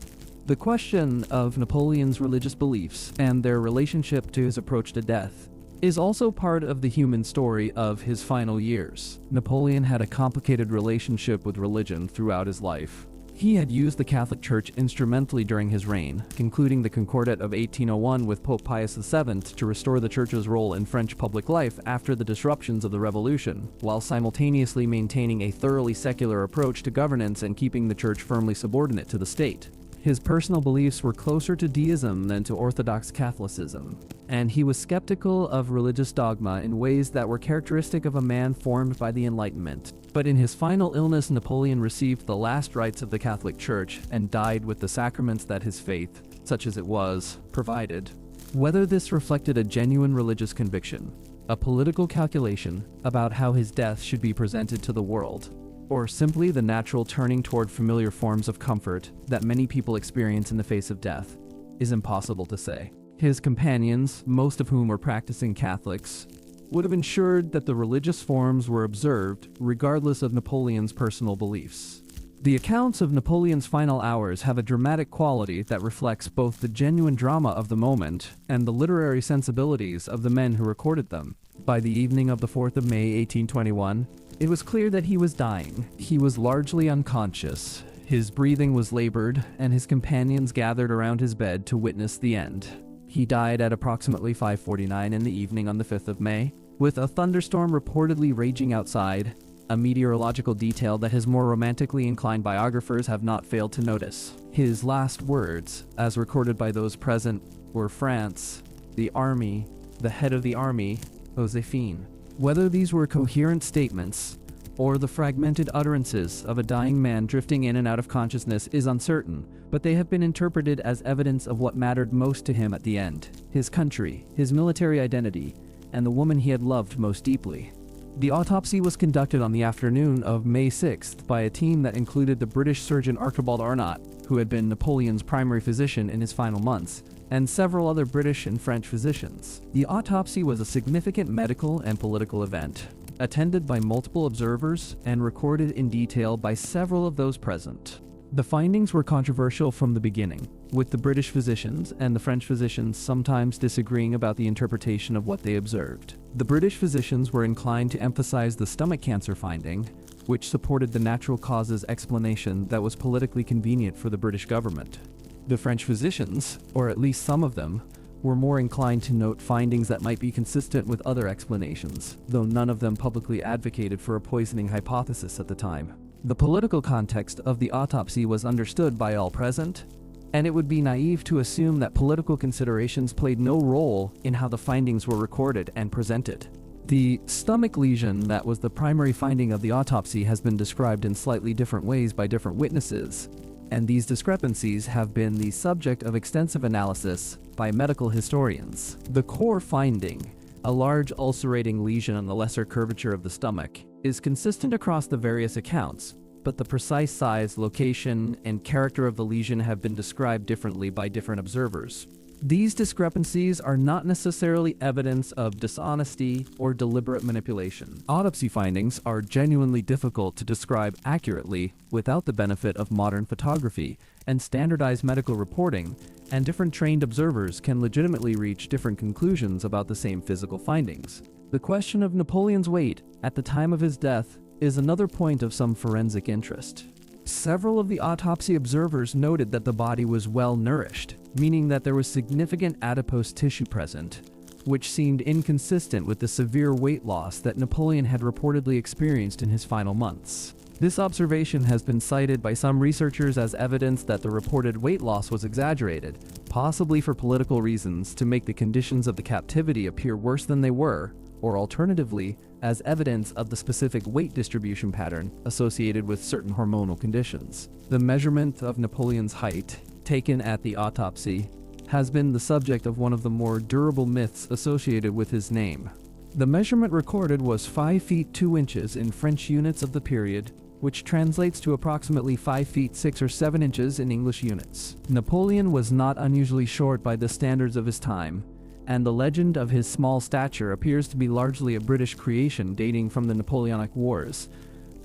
The question of Napoleon's religious beliefs and their relationship to his approach to death is also part of the human story of his final years. Napoleon had a complicated relationship with religion throughout his life. He had used the Catholic Church instrumentally during his reign, concluding the Concordat of 1801 with Pope Pius VII to restore the Church's role in French public life after the disruptions of the Revolution, while simultaneously maintaining a thoroughly secular approach to governance and keeping the Church firmly subordinate to the state. His personal beliefs were closer to deism than to Orthodox Catholicism, and he was skeptical of religious dogma in ways that were characteristic of a man formed by the Enlightenment. But in his final illness, Napoleon received the last rites of the Catholic Church and died with the sacraments that his faith, such as it was, provided. Whether this reflected a genuine religious conviction, a political calculation about how his death should be presented to the world, or simply the natural turning toward familiar forms of comfort that many people experience in the face of death, is impossible to say. His companions, most of whom were practicing Catholics, would have ensured that the religious forms were observed regardless of Napoleon's personal beliefs. The accounts of Napoleon's final hours have a dramatic quality that reflects both the genuine drama of the moment and the literary sensibilities of the men who recorded them. By the evening of the 4th of May 1821, it was clear that he was dying. He was largely unconscious. His breathing was labored, and his companions gathered around his bed to witness the end. He died at approximately 5:49 in the evening on the 5th of May, with a thunderstorm reportedly raging outside, a meteorological detail that his more romantically inclined biographers have not failed to notice. His last words, as recorded by those present, were France, the army, the head of the army, Josephine. Whether these were coherent statements or the fragmented utterances of a dying man drifting in and out of consciousness is uncertain, but they have been interpreted as evidence of what mattered most to him at the end: his country, his military identity, and the woman he had loved most deeply. The autopsy was conducted on the afternoon of May 6th by a team that included the British surgeon Archibald Arnott, who had been Napoleon's primary physician in his final months, and several other British and French physicians. The autopsy was a significant medical and political event, attended by multiple observers and recorded in detail by several of those present. The findings were controversial from the beginning, with the British physicians and the French physicians sometimes disagreeing about the interpretation of what they observed. The British physicians were inclined to emphasize the stomach cancer finding, which supported the natural causes explanation that was politically convenient for the British government. The French physicians, or at least some of them, were more inclined to note findings that might be consistent with other explanations, though none of them publicly advocated for a poisoning hypothesis at the time. The political context of the autopsy was understood by all present, and it would be naive to assume that political considerations played no role in how the findings were recorded and presented. The stomach lesion that was the primary finding of the autopsy has been described in slightly different ways by different witnesses, and these discrepancies have been the subject of extensive analysis by medical historians. The core finding, a large ulcerating lesion on the lesser curvature of the stomach, is consistent across the various accounts, but the precise size, location, and character of the lesion have been described differently by different observers. These discrepancies are not necessarily evidence of dishonesty or deliberate manipulation. Autopsy findings are genuinely difficult to describe accurately without the benefit of modern photography and standardized medical reporting, and different trained observers can legitimately reach different conclusions about the same physical findings. The question of Napoleon's weight at the time of his death is another point of some forensic interest. Several of the autopsy observers noted that the body was well nourished, meaning that there was significant adipose tissue present, which seemed inconsistent with the severe weight loss that Napoleon had reportedly experienced in his final months. This observation has been cited by some researchers as evidence that the reported weight loss was exaggerated, possibly for political reasons to make the conditions of the captivity appear worse than they were, or alternatively, as evidence of the specific weight distribution pattern associated with certain hormonal conditions. The measurement of Napoleon's height, taken at the autopsy, has been the subject of one of the more durable myths associated with his name. The measurement recorded was 5 feet 2 inches in French units of the period, which translates to approximately 5 feet 6 or 7 inches in English units. Napoleon was not unusually short by the standards of his time, and the legend of his small stature appears to be largely a British creation dating from the Napoleonic Wars,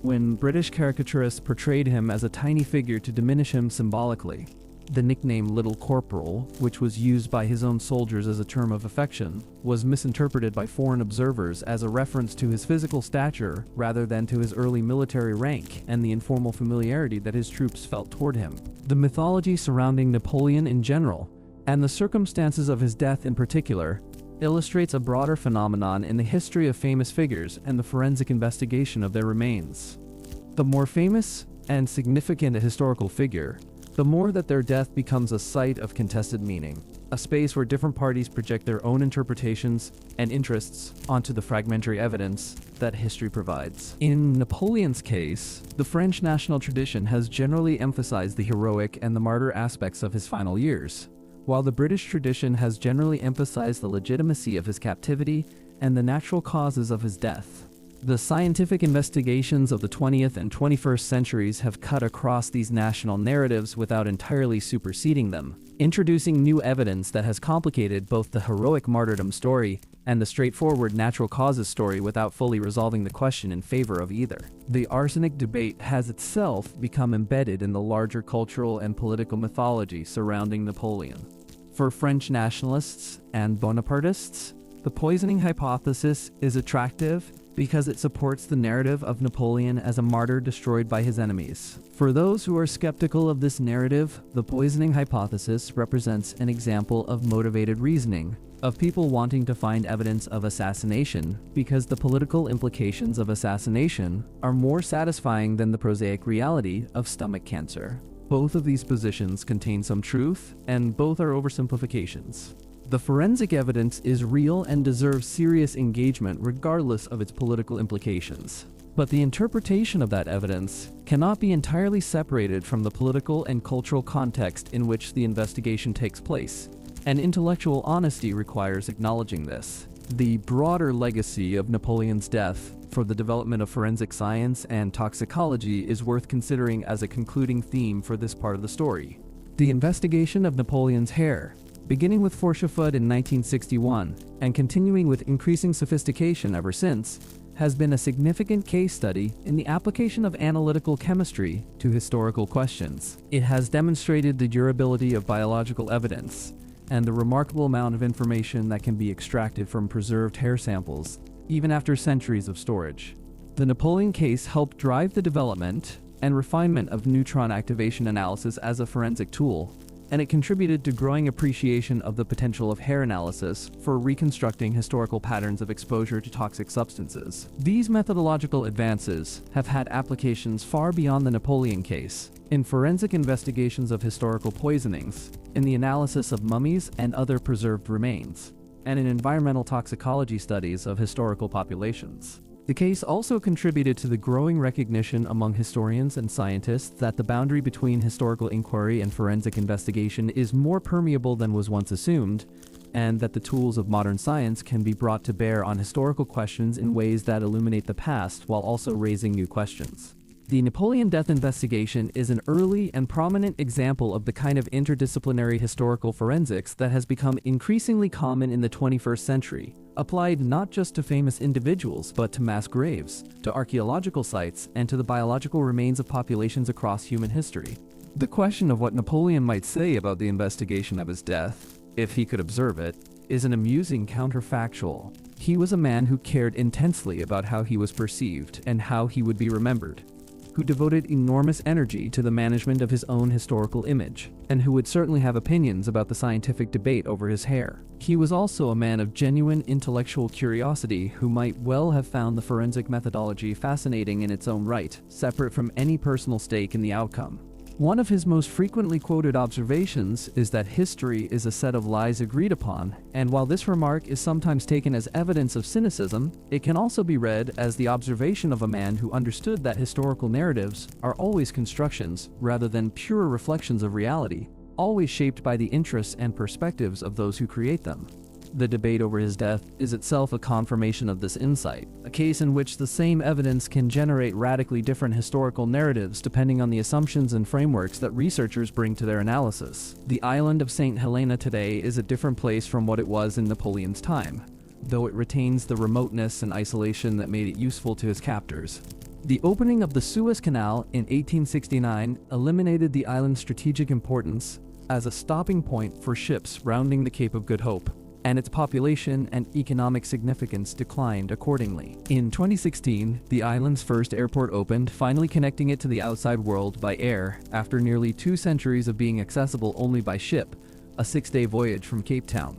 when British caricaturists portrayed him as a tiny figure to diminish him symbolically. The nickname Little Corporal, which was used by his own soldiers as a term of affection, was misinterpreted by foreign observers as a reference to his physical stature rather than to his early military rank and the informal familiarity that his troops felt toward him. The mythology surrounding Napoleon in general, and the circumstances of his death in particular, illustrates a broader phenomenon in the history of famous figures and the forensic investigation of their remains. The more famous and significant a historical figure, the more that their death becomes a site of contested meaning, a space where different parties project their own interpretations and interests onto the fragmentary evidence that history provides. In Napoleon's case, the French national tradition has generally emphasized the heroic and the martyr aspects of his final years, while the British tradition has generally emphasized the legitimacy of his captivity and the natural causes of his death. The scientific investigations of the 20th and 21st centuries have cut across these national narratives without entirely superseding them, introducing new evidence that has complicated both the heroic martyrdom story and the straightforward natural causes story without fully resolving the question in favor of either. The arsenic debate has itself become embedded in the larger cultural and political mythology surrounding Napoleon. For French nationalists and Bonapartists, the poisoning hypothesis is attractive because it supports the narrative of Napoleon as a martyr destroyed by his enemies. For those who are skeptical of this narrative, the poisoning hypothesis represents an example of motivated reasoning, of people wanting to find evidence of assassination because the political implications of assassination are more satisfying than the prosaic reality of stomach cancer. Both of these positions contain some truth, and both are oversimplifications. The forensic evidence is real and deserves serious engagement regardless of its political implications. But the interpretation of that evidence cannot be entirely separated from the political and cultural context in which the investigation takes place, and intellectual honesty requires acknowledging this. The broader legacy of Napoleon's death for the development of forensic science and toxicology is worth considering as a concluding theme for this part of the story. The investigation of Napoleon's hair, beginning with Forchefoucauld in 1961 and continuing with increasing sophistication ever since, has been a significant case study in the application of analytical chemistry to historical questions. It has demonstrated the durability of biological evidence and the remarkable amount of information that can be extracted from preserved hair samples, even after centuries of storage. The Napoleon case helped drive the development and refinement of neutron activation analysis as a forensic tool, and it contributed to growing appreciation of the potential of hair analysis for reconstructing historical patterns of exposure to toxic substances. These methodological advances have had applications far beyond the Napoleon case, in forensic investigations of historical poisonings, in the analysis of mummies and other preserved remains, and in environmental toxicology studies of historical populations. The case also contributed to the growing recognition among historians and scientists that the boundary between historical inquiry and forensic investigation is more permeable than was once assumed, and that the tools of modern science can be brought to bear on historical questions in ways that illuminate the past while also raising new questions. The Napoleon death investigation is an early and prominent example of the kind of interdisciplinary historical forensics that has become increasingly common in the 21st century, applied not just to famous individuals but to mass graves, to archaeological sites, and to the biological remains of populations across human history. The question of what Napoleon might say about the investigation of his death, if he could observe it, is an amusing counterfactual. He was a man who cared intensely about how he was perceived and how he would be remembered, who devoted enormous energy to the management of his own historical image, and who would certainly have opinions about the scientific debate over his hair. He was also a man of genuine intellectual curiosity who might well have found the forensic methodology fascinating in its own right, separate from any personal stake in the outcome. One of his most frequently quoted observations is that history is a set of lies agreed upon, and while this remark is sometimes taken as evidence of cynicism, it can also be read as the observation of a man who understood that historical narratives are always constructions rather than pure reflections of reality, always shaped by the interests and perspectives of those who create them. The debate over his death is itself a confirmation of this insight, a case in which the same evidence can generate radically different historical narratives depending on the assumptions and frameworks that researchers bring to their analysis. The island of St. Helena today is a different place from what it was in Napoleon's time, though it retains the remoteness and isolation that made it useful to his captors. The opening of the Suez Canal in 1869 eliminated the island's strategic importance as a stopping point for ships rounding the Cape of Good Hope, and its population and economic significance declined accordingly. In 2016, the island's first airport opened, finally connecting it to the outside world by air after nearly 2 centuries of being accessible only by ship, a 6-day voyage from Cape Town.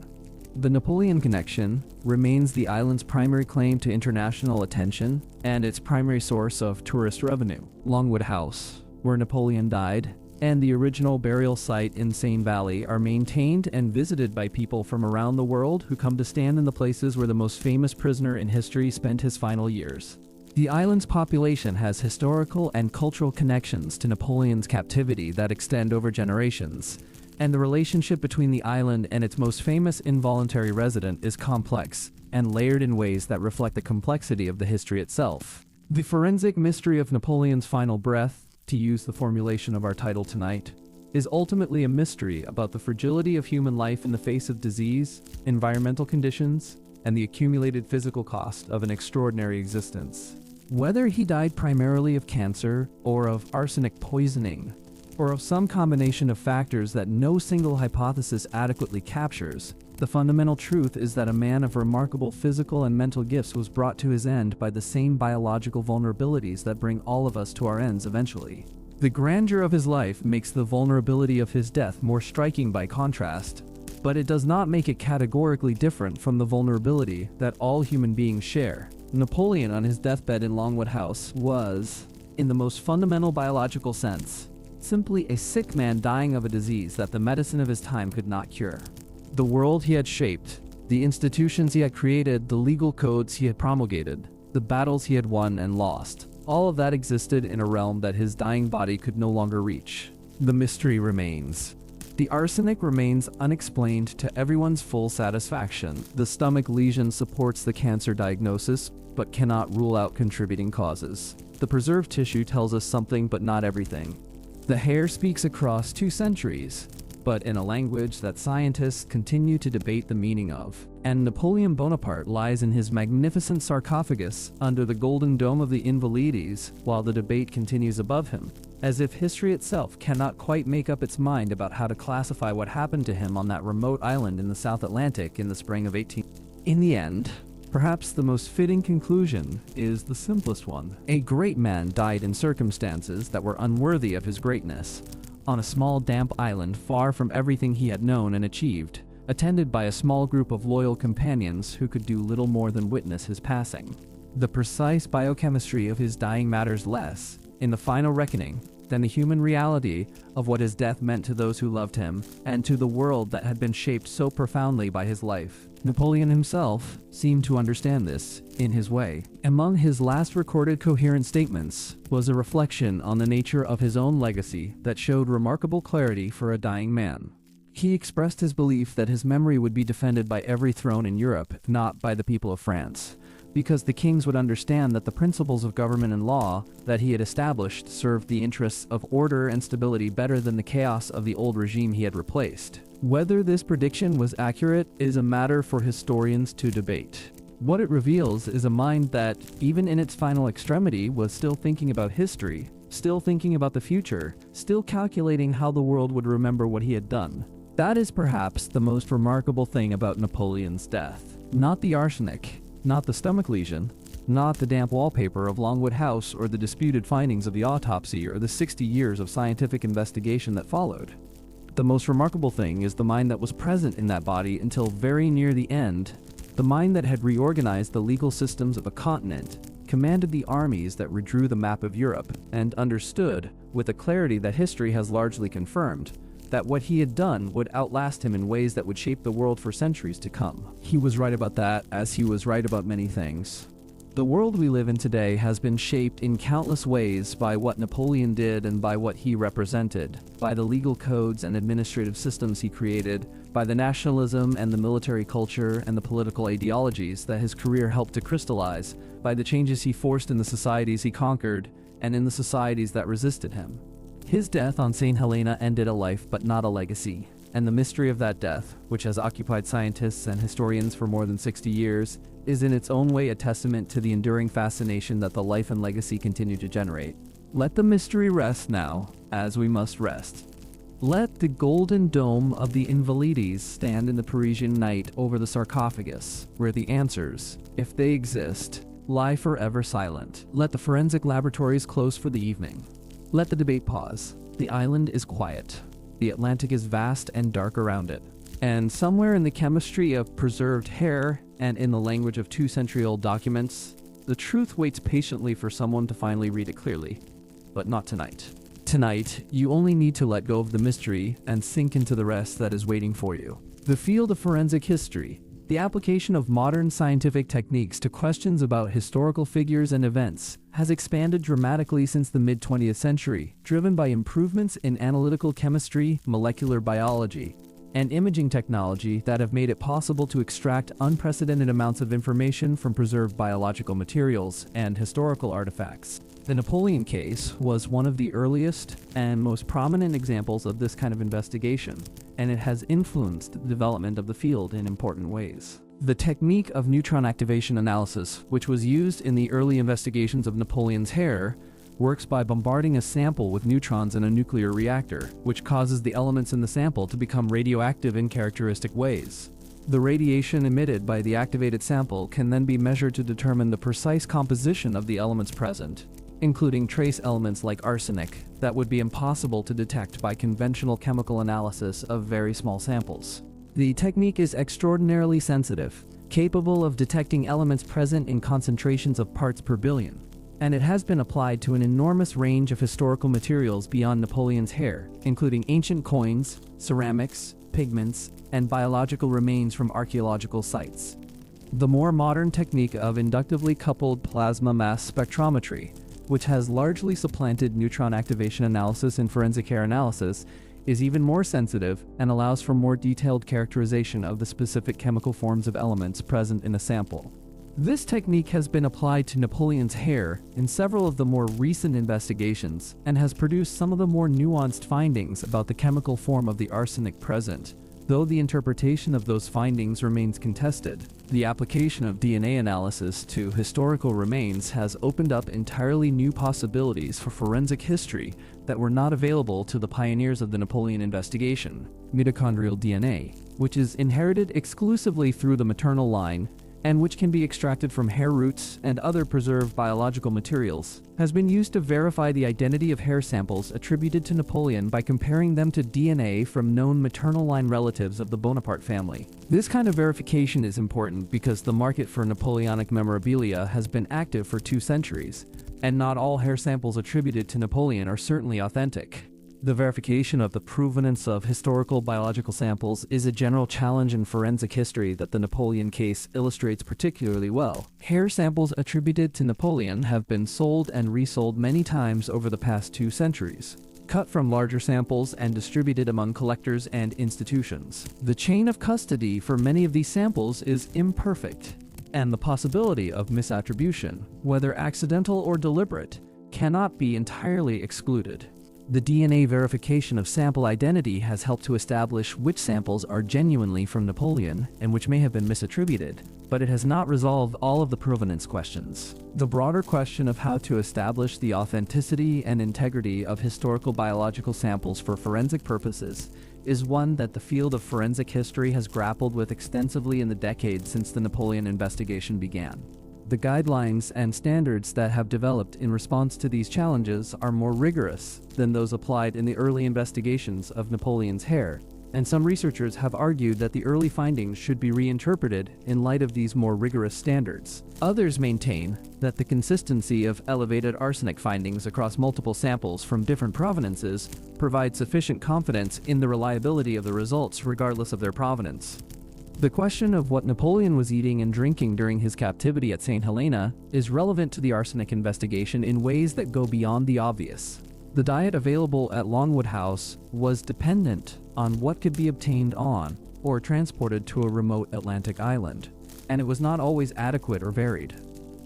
The Napoleon connection remains the island's primary claim to international attention and its primary source of tourist revenue. Longwood House, where Napoleon died, and the original burial site in Seine Valley are maintained and visited by people from around the world who come to stand in the places where the most famous prisoner in history spent his final years. The island's population has historical and cultural connections to Napoleon's captivity that extend over generations, and the relationship between the island and its most famous involuntary resident is complex and layered in ways that reflect the complexity of the history itself. The forensic mystery of Napoleon's final breath, to use the formulation of our title tonight, is ultimately a mystery about the fragility of human life in the face of disease, environmental conditions, and the accumulated physical cost of an extraordinary existence. Whether he died primarily of cancer, or of arsenic poisoning, or of some combination of factors that no single hypothesis adequately captures, the fundamental truth is that a man of remarkable physical and mental gifts was brought to his end by the same biological vulnerabilities that bring all of us to our ends eventually. The grandeur of his life makes the vulnerability of his death more striking by contrast, but it does not make it categorically different from the vulnerability that all human beings share. Napoleon on his deathbed in Longwood House was, in the most fundamental biological sense, simply a sick man dying of a disease that the medicine of his time could not cure. The world he had shaped, the institutions he had created, the legal codes he had promulgated, the battles he had won and lost, all of that existed in a realm that his dying body could no longer reach. The mystery remains. The arsenic remains unexplained to everyone's full satisfaction. The stomach lesion supports the cancer diagnosis, but cannot rule out contributing causes. The preserved tissue tells us something but not everything. The hair speaks across 2 centuries, but in a language that scientists continue to debate the meaning of. And Napoleon Bonaparte lies in his magnificent sarcophagus under the golden dome of the Invalides while the debate continues above him, as if history itself cannot quite make up its mind about how to classify what happened to him on that remote island in the South Atlantic in the spring of 18... In the end, perhaps the most fitting conclusion is the simplest one. A great man died in circumstances that were unworthy of his greatness, on a small damp island far from everything he had known and achieved, attended by a small group of loyal companions who could do little more than witness his passing. The precise biochemistry of his dying matters less, in the final reckoning, than the human reality of what his death meant to those who loved him and to the world that had been shaped so profoundly by his life. Napoleon himself seemed to understand this, in his way. Among his last recorded coherent statements was a reflection on the nature of his own legacy that showed remarkable clarity for a dying man. He expressed his belief that his memory would be defended by every throne in Europe, if not by the people of France, because the kings would understand that the principles of government and law that he had established served the interests of order and stability better than the chaos of the old regime he had replaced. Whether this prediction was accurate is a matter for historians to debate. What it reveals is a mind that, even in its final extremity, was still thinking about history, still thinking about the future, still calculating how the world would remember what he had done. That is perhaps the most remarkable thing about Napoleon's death. Not the arsenic, not the stomach lesion, not the damp wallpaper of Longwood House or the disputed findings of the autopsy or the 60 years of scientific investigation that followed. The most remarkable thing is the mind that was present in that body until very near the end, the mind that had reorganized the legal systems of a continent, commanded the armies that redrew the map of Europe, and understood, with a clarity that history has largely confirmed, that what he had done would outlast him in ways that would shape the world for centuries to come. He was right about that, as he was right about many things. The world we live in today has been shaped in countless ways by what Napoleon did and by what he represented, by the legal codes and administrative systems he created, by the nationalism and the military culture and the political ideologies that his career helped to crystallize, by the changes he forced in the societies he conquered, and in the societies that resisted him. His death on St. Helena ended a life but not a legacy, and the mystery of that death, which has occupied scientists and historians for more than 60 years, is in its own way a testament to the enduring fascination that the life and legacy continue to generate. Let the mystery rest now, as we must rest. Let the golden dome of the Invalides stand in the Parisian night over the sarcophagus, where the answers, if they exist, lie forever silent. Let the forensic laboratories close for the evening. Let the debate pause. The island is quiet. The Atlantic is vast and dark around it. And somewhere in the chemistry of preserved hair and in the language of 2-century-old documents, the truth waits patiently for someone to finally read it clearly. But not tonight. Tonight, you only need to let go of the mystery and sink into the rest that is waiting for you. The field of forensic history, the application of modern scientific techniques to questions about historical figures and events, has expanded dramatically since the mid-20th century, driven by improvements in analytical chemistry, molecular biology, and imaging technology that have made it possible to extract unprecedented amounts of information from preserved biological materials and historical artifacts. The Napoleon case was one of the earliest and most prominent examples of this kind of investigation, and it has influenced the development of the field in important ways. The technique of neutron activation analysis, which was used in the early investigations of Napoleon's hair, works by bombarding a sample with neutrons in a nuclear reactor, which causes the elements in the sample to become radioactive in characteristic ways. The radiation emitted by the activated sample can then be measured to determine the precise composition of the elements present, including trace elements like arsenic that would be impossible to detect by conventional chemical analysis of very small samples. The technique is extraordinarily sensitive, capable of detecting elements present in concentrations of parts per billion, and it has been applied to an enormous range of historical materials beyond Napoleon's hair, including ancient coins, ceramics, pigments, and biological remains from archaeological sites. The more modern technique of inductively coupled plasma mass spectrometry, which has largely supplanted neutron activation analysis in forensic hair analysis, is even more sensitive and allows for more detailed characterization of the specific chemical forms of elements present in a sample. This technique has been applied to Napoleon's hair in several of the more recent investigations and has produced some of the more nuanced findings about the chemical form of the arsenic present, though the interpretation of those findings remains contested. The application of DNA analysis to historical remains has opened up entirely new possibilities for forensic history that were not available to the pioneers of the Napoleon investigation. Mitochondrial DNA, which is inherited exclusively through the maternal line, and which can be extracted from hair roots and other preserved biological materials, has been used to verify the identity of hair samples attributed to Napoleon by comparing them to DNA from known maternal line relatives of the Bonaparte family. This kind of verification is important because the market for Napoleonic memorabilia has been active for 2 centuries, and not all hair samples attributed to Napoleon are certainly authentic. The verification of the provenance of historical biological samples is a general challenge in forensic history that the Napoleon case illustrates particularly well. Hair samples attributed to Napoleon have been sold and resold many times over the past 2 centuries, cut from larger samples and distributed among collectors and institutions. The chain of custody for many of these samples is imperfect, and the possibility of misattribution, whether accidental or deliberate, cannot be entirely excluded. The DNA verification of sample identity has helped to establish which samples are genuinely from Napoleon and which may have been misattributed, but it has not resolved all of the provenance questions. The broader question of how to establish the authenticity and integrity of historical biological samples for forensic purposes is one that the field of forensic history has grappled with extensively in the decades since the Napoleon investigation began. The guidelines and standards that have developed in response to these challenges are more rigorous than those applied in the early investigations of Napoleon's hair, and some researchers have argued that the early findings should be reinterpreted in light of these more rigorous standards. Others maintain that the consistency of elevated arsenic findings across multiple samples from different provenances provide sufficient confidence in the reliability of the results regardless of their provenance. The question of what Napoleon was eating and drinking during his captivity at St. Helena is relevant to the arsenic investigation in ways that go beyond the obvious. The diet available at Longwood House was dependent on what could be obtained on or transported to a remote Atlantic island, and it was not always adequate or varied.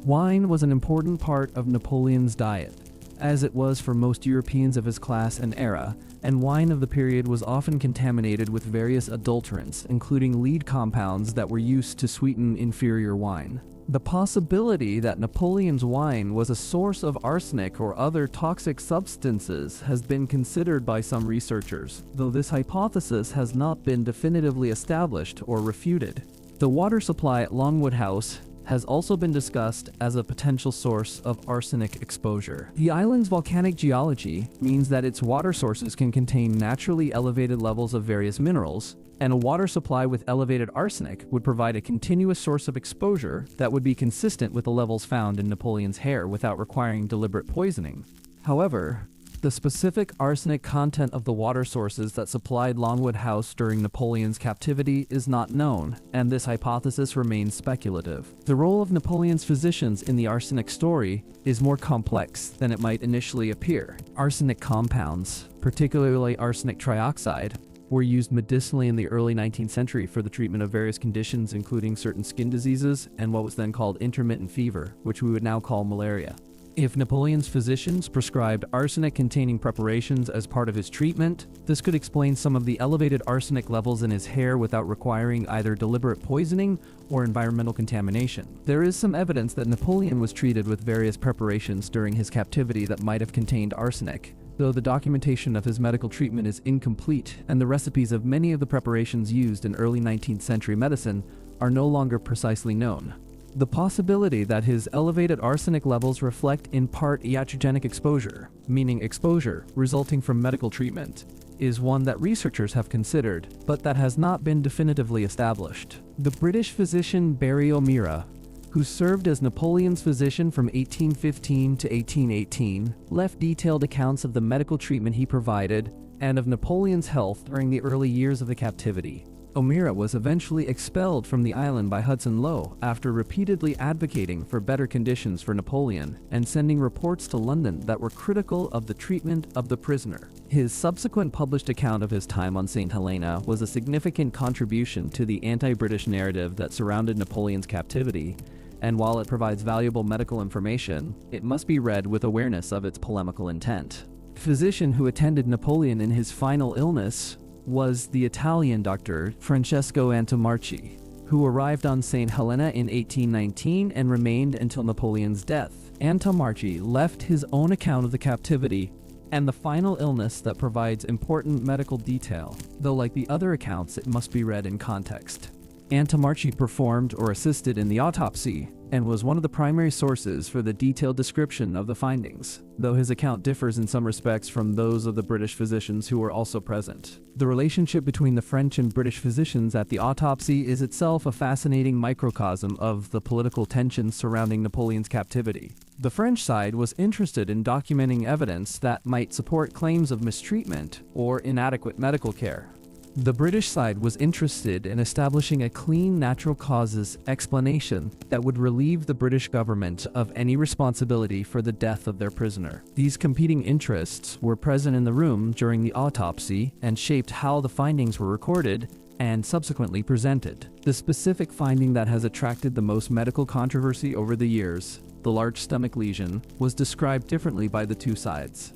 Wine was an important part of Napoleon's diet, as it was for most Europeans of his class and era, and wine of the period was often contaminated with various adulterants, including lead compounds that were used to sweeten inferior wine. The possibility that Napoleon's wine was a source of arsenic or other toxic substances has been considered by some researchers, though this hypothesis has not been definitively established or refuted. The water supply at Longwood House has also been discussed as a potential source of arsenic exposure. The island's volcanic geology means that its water sources can contain naturally elevated levels of various minerals, and a water supply with elevated arsenic would provide a continuous source of exposure that would be consistent with the levels found in Napoleon's hair without requiring deliberate poisoning. However, the specific arsenic content of the water sources that supplied Longwood House during Napoleon's captivity is not known, and this hypothesis remains speculative. The role of Napoleon's physicians in the arsenic story is more complex than it might initially appear. Arsenic compounds, particularly arsenic trioxide, were used medicinally in the early 19th century for the treatment of various conditions including certain skin diseases and what was then called intermittent fever, which we would now call malaria. If Napoleon's physicians prescribed arsenic-containing preparations as part of his treatment, this could explain some of the elevated arsenic levels in his hair without requiring either deliberate poisoning or environmental contamination. There is some evidence that Napoleon was treated with various preparations during his captivity that might have contained arsenic, though the documentation of his medical treatment is incomplete, and the recipes of many of the preparations used in early 19th century medicine are no longer precisely known. The possibility that his elevated arsenic levels reflect in part iatrogenic exposure, meaning exposure resulting from medical treatment, is one that researchers have considered, but that has not been definitively established. The British physician Barry O'Meara, who served as Napoleon's physician from 1815 to 1818, left detailed accounts of the medical treatment he provided and of Napoleon's health during the early years of the captivity. O'Meara was eventually expelled from the island by Hudson Lowe after repeatedly advocating for better conditions for Napoleon and sending reports to London that were critical of the treatment of the prisoner. His subsequent published account of his time on St. Helena was a significant contribution to the anti-British narrative that surrounded Napoleon's captivity, and while it provides valuable medical information, it must be read with awareness of its polemical intent. The physician who attended Napoleon in his final illness was the Italian doctor Francesco Antomarchi, who arrived on St. Helena in 1819 and remained until Napoleon's death. Antomarchi left his own account of the captivity and the final illness that provides important medical detail, though like the other accounts it must be read in context. Antomarchi performed or assisted in the autopsy and was one of the primary sources for the detailed description of the findings, though his account differs in some respects from those of the British physicians who were also present. The relationship between the French and British physicians at the autopsy is itself a fascinating microcosm of the political tensions surrounding Napoleon's captivity. The French side was interested in documenting evidence that might support claims of mistreatment or inadequate medical care. The British side was interested in establishing a clean natural causes explanation that would relieve the British government of any responsibility for the death of their prisoner. These competing interests were present in the room during the autopsy and shaped how the findings were recorded and subsequently presented. The specific finding that has attracted the most medical controversy over the years, the large stomach lesion, was described differently by the two sides.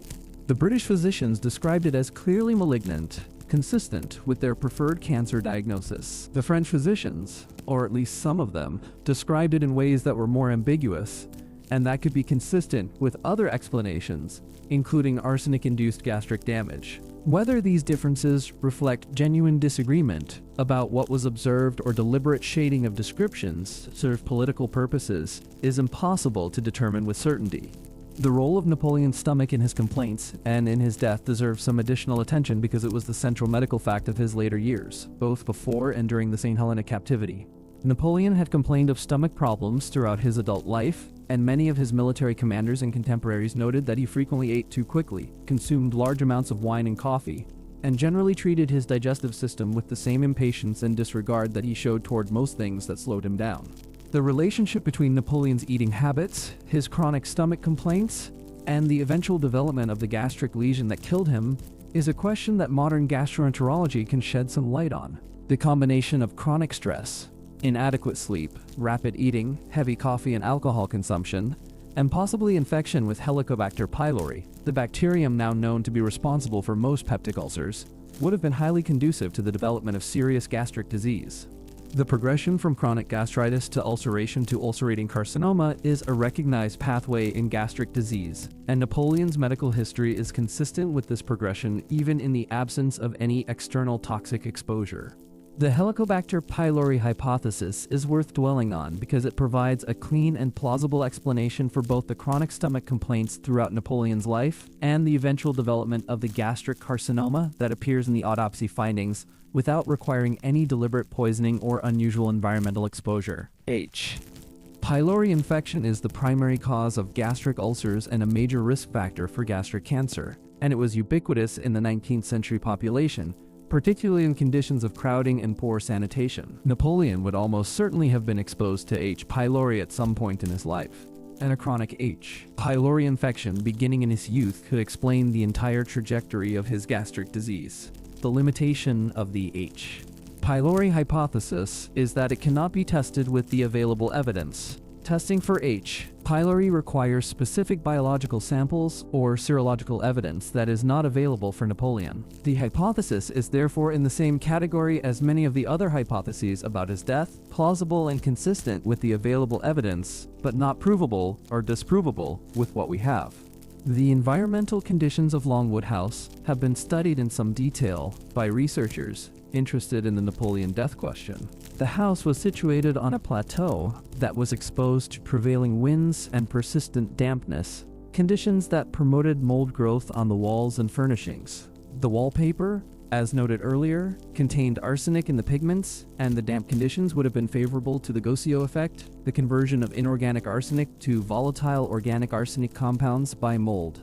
The British physicians described it as clearly malignant, consistent with their preferred cancer diagnosis. The French physicians, or at least some of them, described it in ways that were more ambiguous, and that could be consistent with other explanations, including arsenic-induced gastric damage. Whether these differences reflect genuine disagreement about what was observed or deliberate shading of descriptions to serve political purposes is impossible to determine with certainty. The role of Napoleon's stomach in his complaints and in his death deserves some additional attention because it was the central medical fact of his later years, both before and during the St. Helena captivity. Napoleon had complained of stomach problems throughout his adult life, and many of his military commanders and contemporaries noted that he frequently ate too quickly, consumed large amounts of wine and coffee, and generally treated his digestive system with the same impatience and disregard that he showed toward most things that slowed him down. The relationship between Napoleon's eating habits, his chronic stomach complaints, and the eventual development of the gastric lesion that killed him is a question that modern gastroenterology can shed some light on. The combination of chronic stress, inadequate sleep, rapid eating, heavy coffee and alcohol consumption, and possibly infection with Helicobacter pylori, the bacterium now known to be responsible for most peptic ulcers, would have been highly conducive to the development of serious gastric disease. The progression from chronic gastritis to ulceration to ulcerating carcinoma is a recognized pathway in gastric disease, and Napoleon's medical history is consistent with this progression even in the absence of any external toxic exposure. The Helicobacter pylori hypothesis is worth dwelling on because it provides a clean and plausible explanation for both the chronic stomach complaints throughout Napoleon's life and the eventual development of the gastric carcinoma that appears in the autopsy findings without requiring any deliberate poisoning or unusual environmental exposure. H. Pylori infection is the primary cause of gastric ulcers and a major risk factor for gastric cancer, and it was ubiquitous in the 19th century population, particularly in conditions of crowding and poor sanitation. Napoleon would almost certainly have been exposed to H. pylori at some point in his life, and a chronic H. pylori infection beginning in his youth could explain the entire trajectory of his gastric disease. The limitation of the H. pylori hypothesis is that it cannot be tested with the available evidence. Testing for H. pylori requires specific biological samples or serological evidence that is not available for Napoleon. The hypothesis is therefore in the same category as many of the other hypotheses about his death, plausible and consistent with the available evidence, but not provable or disprovable with what we have. The environmental conditions of Longwood House have been studied in some detail by researchers interested in the Napoleon death question. The house was situated on a plateau that was exposed to prevailing winds and persistent dampness, conditions that promoted mold growth on the walls and furnishings. The wallpaper, as noted earlier, contained arsenic in the pigments, and the damp conditions would have been favorable to the Gosio effect, the conversion of inorganic arsenic to volatile organic arsenic compounds by mold.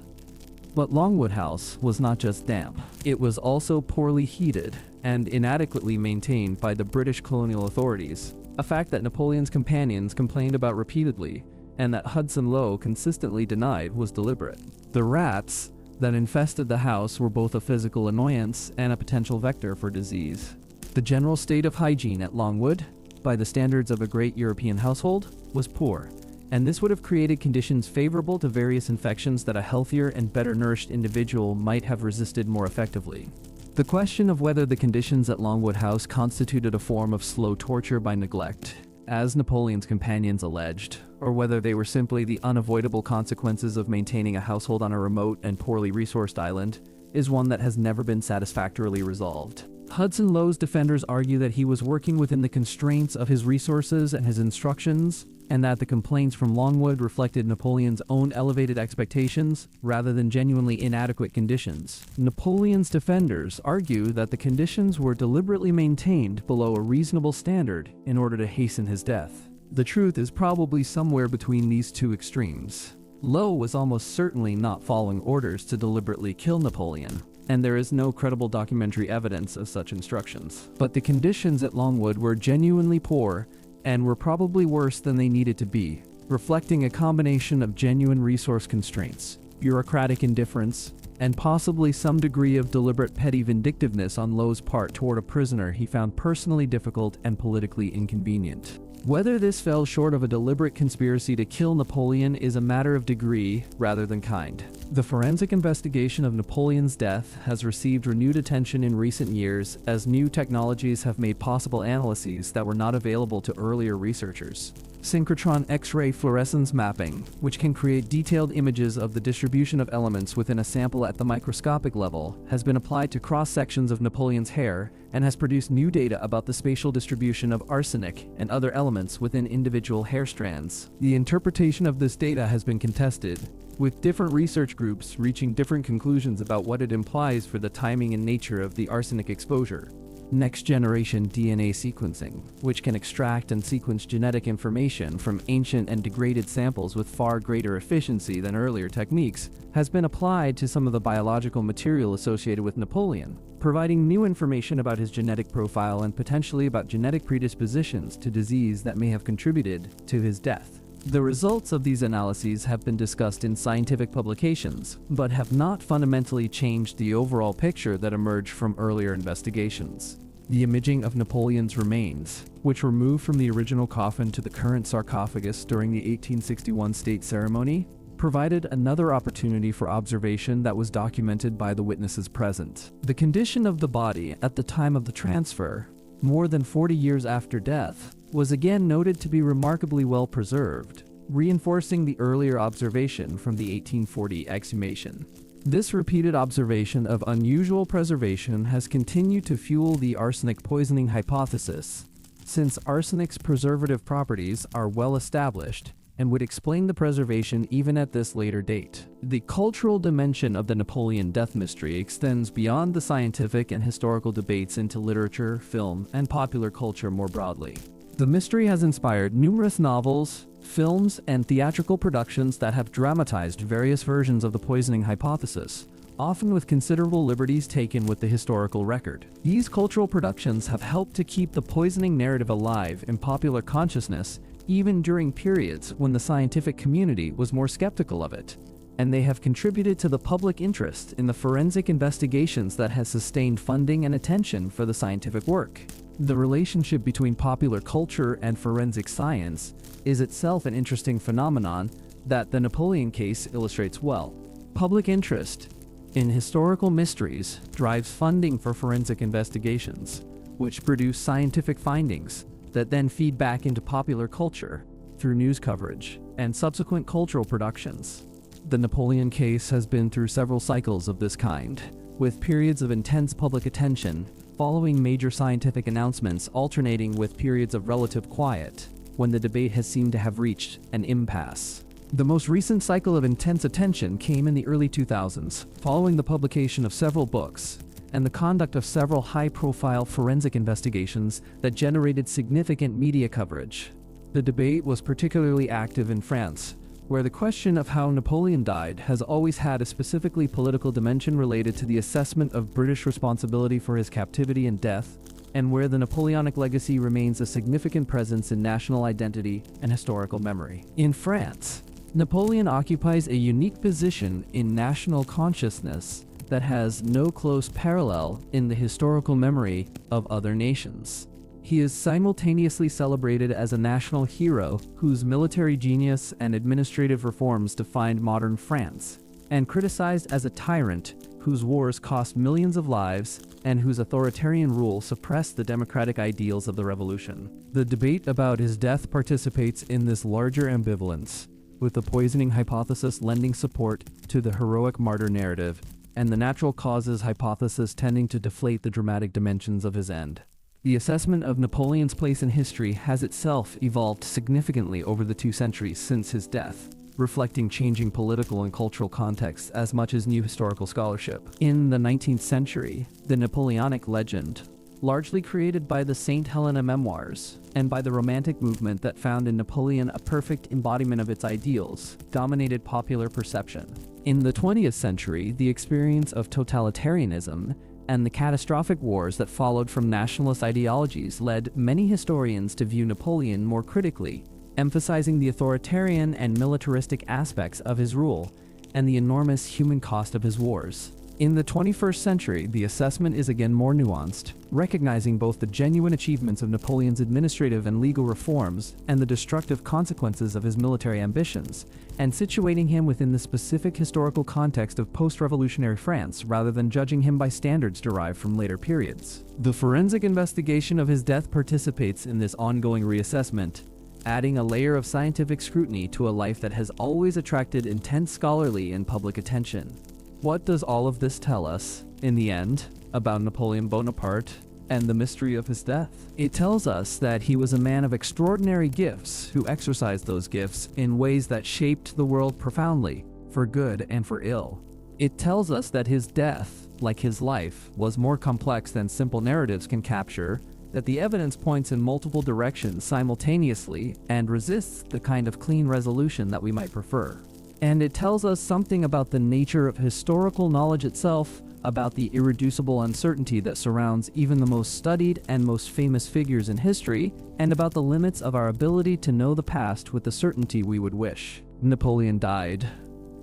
But Longwood House was not just damp. It was also poorly heated and inadequately maintained by the British colonial authorities, a fact that Napoleon's companions complained about repeatedly and that Hudson Lowe consistently denied was deliberate. The rats that infested the house were both a physical annoyance and a potential vector for disease. The general state of hygiene at Longwood, by the standards of a great European household, was poor, and this would have created conditions favorable to various infections that a healthier and better nourished individual might have resisted more effectively. The question of whether the conditions at Longwood House constituted a form of slow torture by neglect, as Napoleon's companions alleged, or whether they were simply the unavoidable consequences of maintaining a household on a remote and poorly resourced island, is one that has never been satisfactorily resolved. Hudson Lowe's defenders argue that he was working within the constraints of his resources and his instructions, and that the complaints from Longwood reflected Napoleon's own elevated expectations rather than genuinely inadequate conditions. Napoleon's defenders argue that the conditions were deliberately maintained below a reasonable standard in order to hasten his death. The truth is probably somewhere between these two extremes. Lowe was almost certainly not following orders to deliberately kill Napoleon, and there is no credible documentary evidence of such instructions. But the conditions at Longwood were genuinely poor and were probably worse than they needed to be, reflecting a combination of genuine resource constraints, bureaucratic indifference, and possibly some degree of deliberate petty vindictiveness on Lowe's part toward a prisoner he found personally difficult and politically inconvenient. Whether this fell short of a deliberate conspiracy to kill Napoleon is a matter of degree rather than kind. The forensic investigation of Napoleon's death has received renewed attention in recent years as new technologies have made possible analyses that were not available to earlier researchers. Synchrotron X-ray fluorescence mapping, which can create detailed images of the distribution of elements within a sample at the microscopic level, has been applied to cross-sections of Napoleon's hair and has produced new data about the spatial distribution of arsenic and other elements within individual hair strands. The interpretation of this data has been contested, with different research groups reaching different conclusions about what it implies for the timing and nature of the arsenic exposure. Next-generation DNA sequencing, which can extract and sequence genetic information from ancient and degraded samples with far greater efficiency than earlier techniques, has been applied to some of the biological material associated with Napoleon, providing new information about his genetic profile and potentially about genetic predispositions to disease that may have contributed to his death. The results of these analyses have been discussed in scientific publications, but have not fundamentally changed the overall picture that emerged from earlier investigations. The imaging of Napoleon's remains, which were moved from the original coffin to the current sarcophagus during the 1861 state ceremony, provided another opportunity for observation that was documented by the witnesses present. The condition of the body at the time of the transfer, more than 40 years after death, was again noted to be remarkably well preserved, reinforcing the earlier observation from the 1840 exhumation. This repeated observation of unusual preservation has continued to fuel the arsenic poisoning hypothesis, since arsenic's preservative properties are well established and would explain the preservation even at this later date. The cultural dimension of the Napoleon death mystery extends beyond the scientific and historical debates into literature, film, and popular culture more broadly. The mystery has inspired numerous novels, films, and theatrical productions that have dramatized various versions of the poisoning hypothesis, often with considerable liberties taken with the historical record. These cultural productions have helped to keep the poisoning narrative alive in popular consciousness even during periods when the scientific community was more skeptical of it, and they have contributed to the public interest in the forensic investigations that has sustained funding and attention for the scientific work. The relationship between popular culture and forensic science is itself an interesting phenomenon that the Napoleon case illustrates well. Public interest in historical mysteries drives funding for forensic investigations, which produce scientific findings that then feed back into popular culture through news coverage and subsequent cultural productions. The Napoleon case has been through several cycles of this kind, with periods of intense public attention following major scientific announcements alternating with periods of relative quiet, when the debate has seemed to have reached an impasse. The most recent cycle of intense attention came in the early 2000s, following the publication of several books and the conduct of several high-profile forensic investigations that generated significant media coverage. The debate was particularly active in France, where the question of how Napoleon died has always had a specifically political dimension related to the assessment of British responsibility for his captivity and death, and where the Napoleonic legacy remains a significant presence in national identity and historical memory. In France, Napoleon occupies a unique position in national consciousness that has no close parallel in the historical memory of other nations. He is simultaneously celebrated as a national hero whose military genius and administrative reforms defined modern France, and criticized as a tyrant whose wars cost millions of lives and whose authoritarian rule suppressed the democratic ideals of the revolution. The debate about his death participates in this larger ambivalence, with the poisoning hypothesis lending support to the heroic martyr narrative and the natural causes hypothesis tending to deflate the dramatic dimensions of his end. The assessment of Napoleon's place in history has itself evolved significantly over the 2 centuries since his death, reflecting changing political and cultural contexts as much as new historical scholarship. In the 19th century, the Napoleonic legend, largely created by the St. Helena memoirs and by the Romantic movement that found in Napoleon a perfect embodiment of its ideals, dominated popular perception. In the 20th century, the experience of totalitarianism and the catastrophic wars that followed from nationalist ideologies led many historians to view Napoleon more critically, emphasizing the authoritarian and militaristic aspects of his rule and the enormous human cost of his wars. In the 21st century, the assessment is again more nuanced, recognizing both the genuine achievements of Napoleon's administrative and legal reforms and the destructive consequences of his military ambitions, and situating him within the specific historical context of post-revolutionary France rather than judging him by standards derived from later periods. The forensic investigation of his death participates in this ongoing reassessment, adding a layer of scientific scrutiny to a life that has always attracted intense scholarly and public attention. What does all of this tell us, in the end, about Napoleon Bonaparte and the mystery of his death? It tells us that he was a man of extraordinary gifts who exercised those gifts in ways that shaped the world profoundly, for good and for ill. It tells us that his death, like his life, was more complex than simple narratives can capture, that the evidence points in multiple directions simultaneously and resists the kind of clean resolution that we might prefer. And it tells us something about the nature of historical knowledge itself, about the irreducible uncertainty that surrounds even the most studied and most famous figures in history, and about the limits of our ability to know the past with the certainty we would wish. Napoleon died.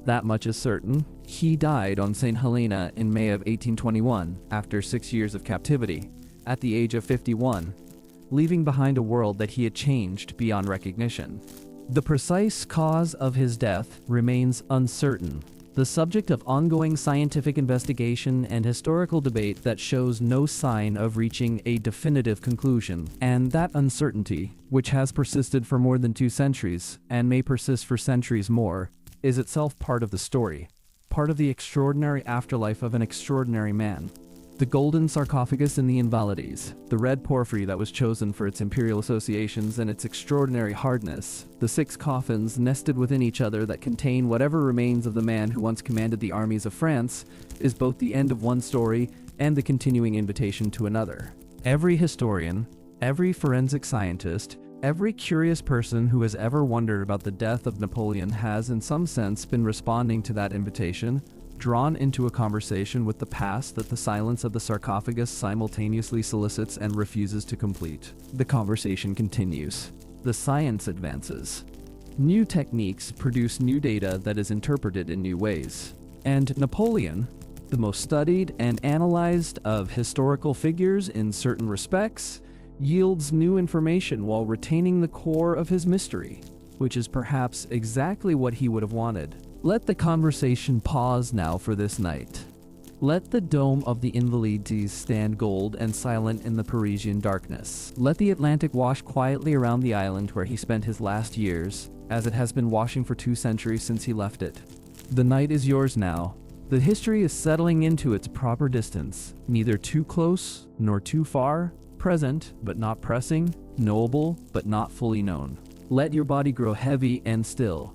That much is certain. He died on St. Helena in May of 1821, after 6 years of captivity, at the age of 51, leaving behind a world that he had changed beyond recognition. The precise cause of his death remains uncertain, the subject of ongoing scientific investigation and historical debate that shows no sign of reaching a definitive conclusion. And that uncertainty, which has persisted for more than 2 centuries, and may persist for centuries more, is itself part of the story, part of the extraordinary afterlife of an extraordinary man. The golden sarcophagus in the Invalides, the red porphyry that was chosen for its imperial associations and its extraordinary hardness, the 6 coffins nested within each other that contain whatever remains of the man who once commanded the armies of France, is both the end of one story and the continuing invitation to another. Every historian, every forensic scientist, every curious person who has ever wondered about the death of Napoleon has in some sense been responding to that invitation, drawn into a conversation with the past that the silence of the sarcophagus simultaneously solicits and refuses to complete. The conversation continues. The science advances. New techniques produce new data that is interpreted in new ways. And Napoleon, the most studied and analyzed of historical figures in certain respects, yields new information while retaining the core of his mystery, which is perhaps exactly what he would have wanted. Let the conversation pause now for this night. Let the dome of the Invalides stand gold and silent in the Parisian darkness. Let the Atlantic wash quietly around the island where he spent his last years, as it has been washing for 2 centuries since he left it. The night is yours now. The history is settling into its proper distance, neither too close nor too far, present but not pressing, knowable but not fully known. Let your body grow heavy and still.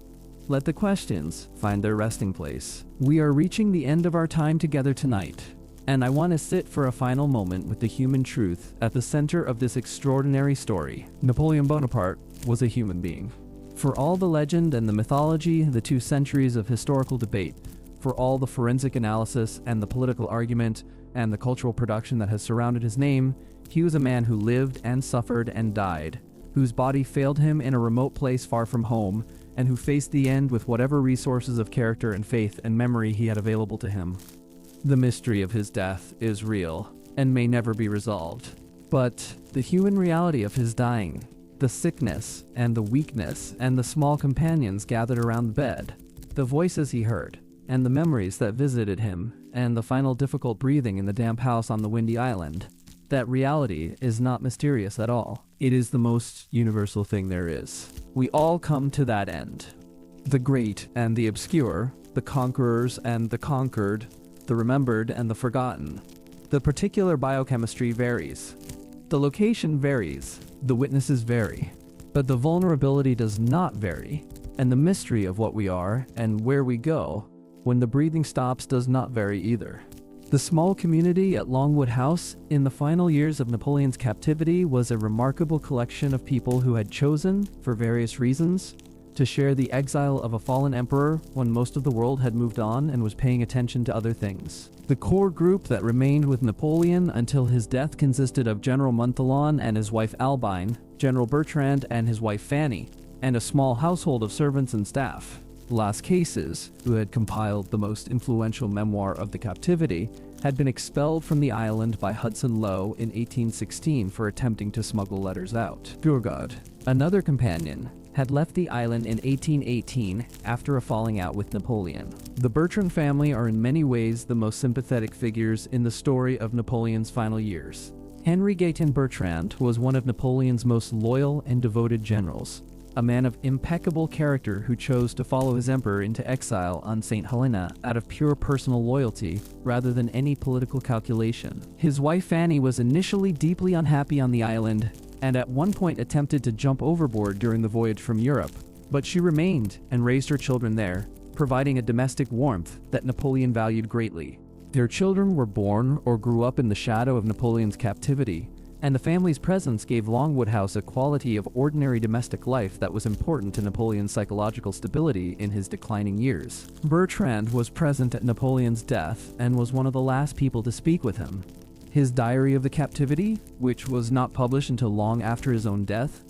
Let the questions find their resting place. We are reaching the end of our time together tonight, and I want to sit for a final moment with the human truth at the center of this extraordinary story. Napoleon Bonaparte was a human being. For all the legend and the mythology, the 2 centuries of historical debate, for all the forensic analysis and the political argument and the cultural production that has surrounded his name, he was a man who lived and suffered and died, whose body failed him in a remote place far from home, and who faced the end with whatever resources of character and faith and memory he had available to him. The mystery of his death is real, and may never be resolved. But the human reality of his dying, the sickness and the weakness and the small companions gathered around the bed, the voices he heard, and the memories that visited him, and the final difficult breathing in the damp house on the windy island, that reality is not mysterious at all. It is the most universal thing there is. We all come to that end. The great and the obscure, the conquerors and the conquered, the remembered and the forgotten. The particular biochemistry varies. The location varies. The witnesses vary. But the vulnerability does not vary. And the mystery of what we are and where we go when the breathing stops does not vary either. The small community at Longwood House in the final years of Napoleon's captivity was a remarkable collection of people who had chosen, for various reasons, to share the exile of a fallen emperor when most of the world had moved on and was paying attention to other things. The core group that remained with Napoleon until his death consisted of General Montholon and his wife Albine, General Bertrand and his wife Fanny, and a small household of servants and staff. Las Cases, who had compiled the most influential memoir of the captivity, had been expelled from the island by Hudson Lowe in 1816 for attempting to smuggle letters out. Turgot, another companion, had left the island in 1818 after a falling out with Napoleon. The Bertrand family are in many ways the most sympathetic figures in the story of Napoleon's final years. Henry Gaëtan Bertrand was one of Napoleon's most loyal and devoted generals, a man of impeccable character who chose to follow his emperor into exile on St. Helena out of pure personal loyalty rather than any political calculation. His wife Fanny was initially deeply unhappy on the island and at one point attempted to jump overboard during the voyage from Europe, but she remained and raised her children there, providing a domestic warmth that Napoleon valued greatly. Their children were born or grew up in the shadow of Napoleon's captivity, and the family's presence gave Longwood House a quality of ordinary domestic life that was important to Napoleon's psychological stability in his declining years. Bertrand was present at Napoleon's death and was one of the last people to speak with him. His Diary of the Captivity, which was not published until long after his own death,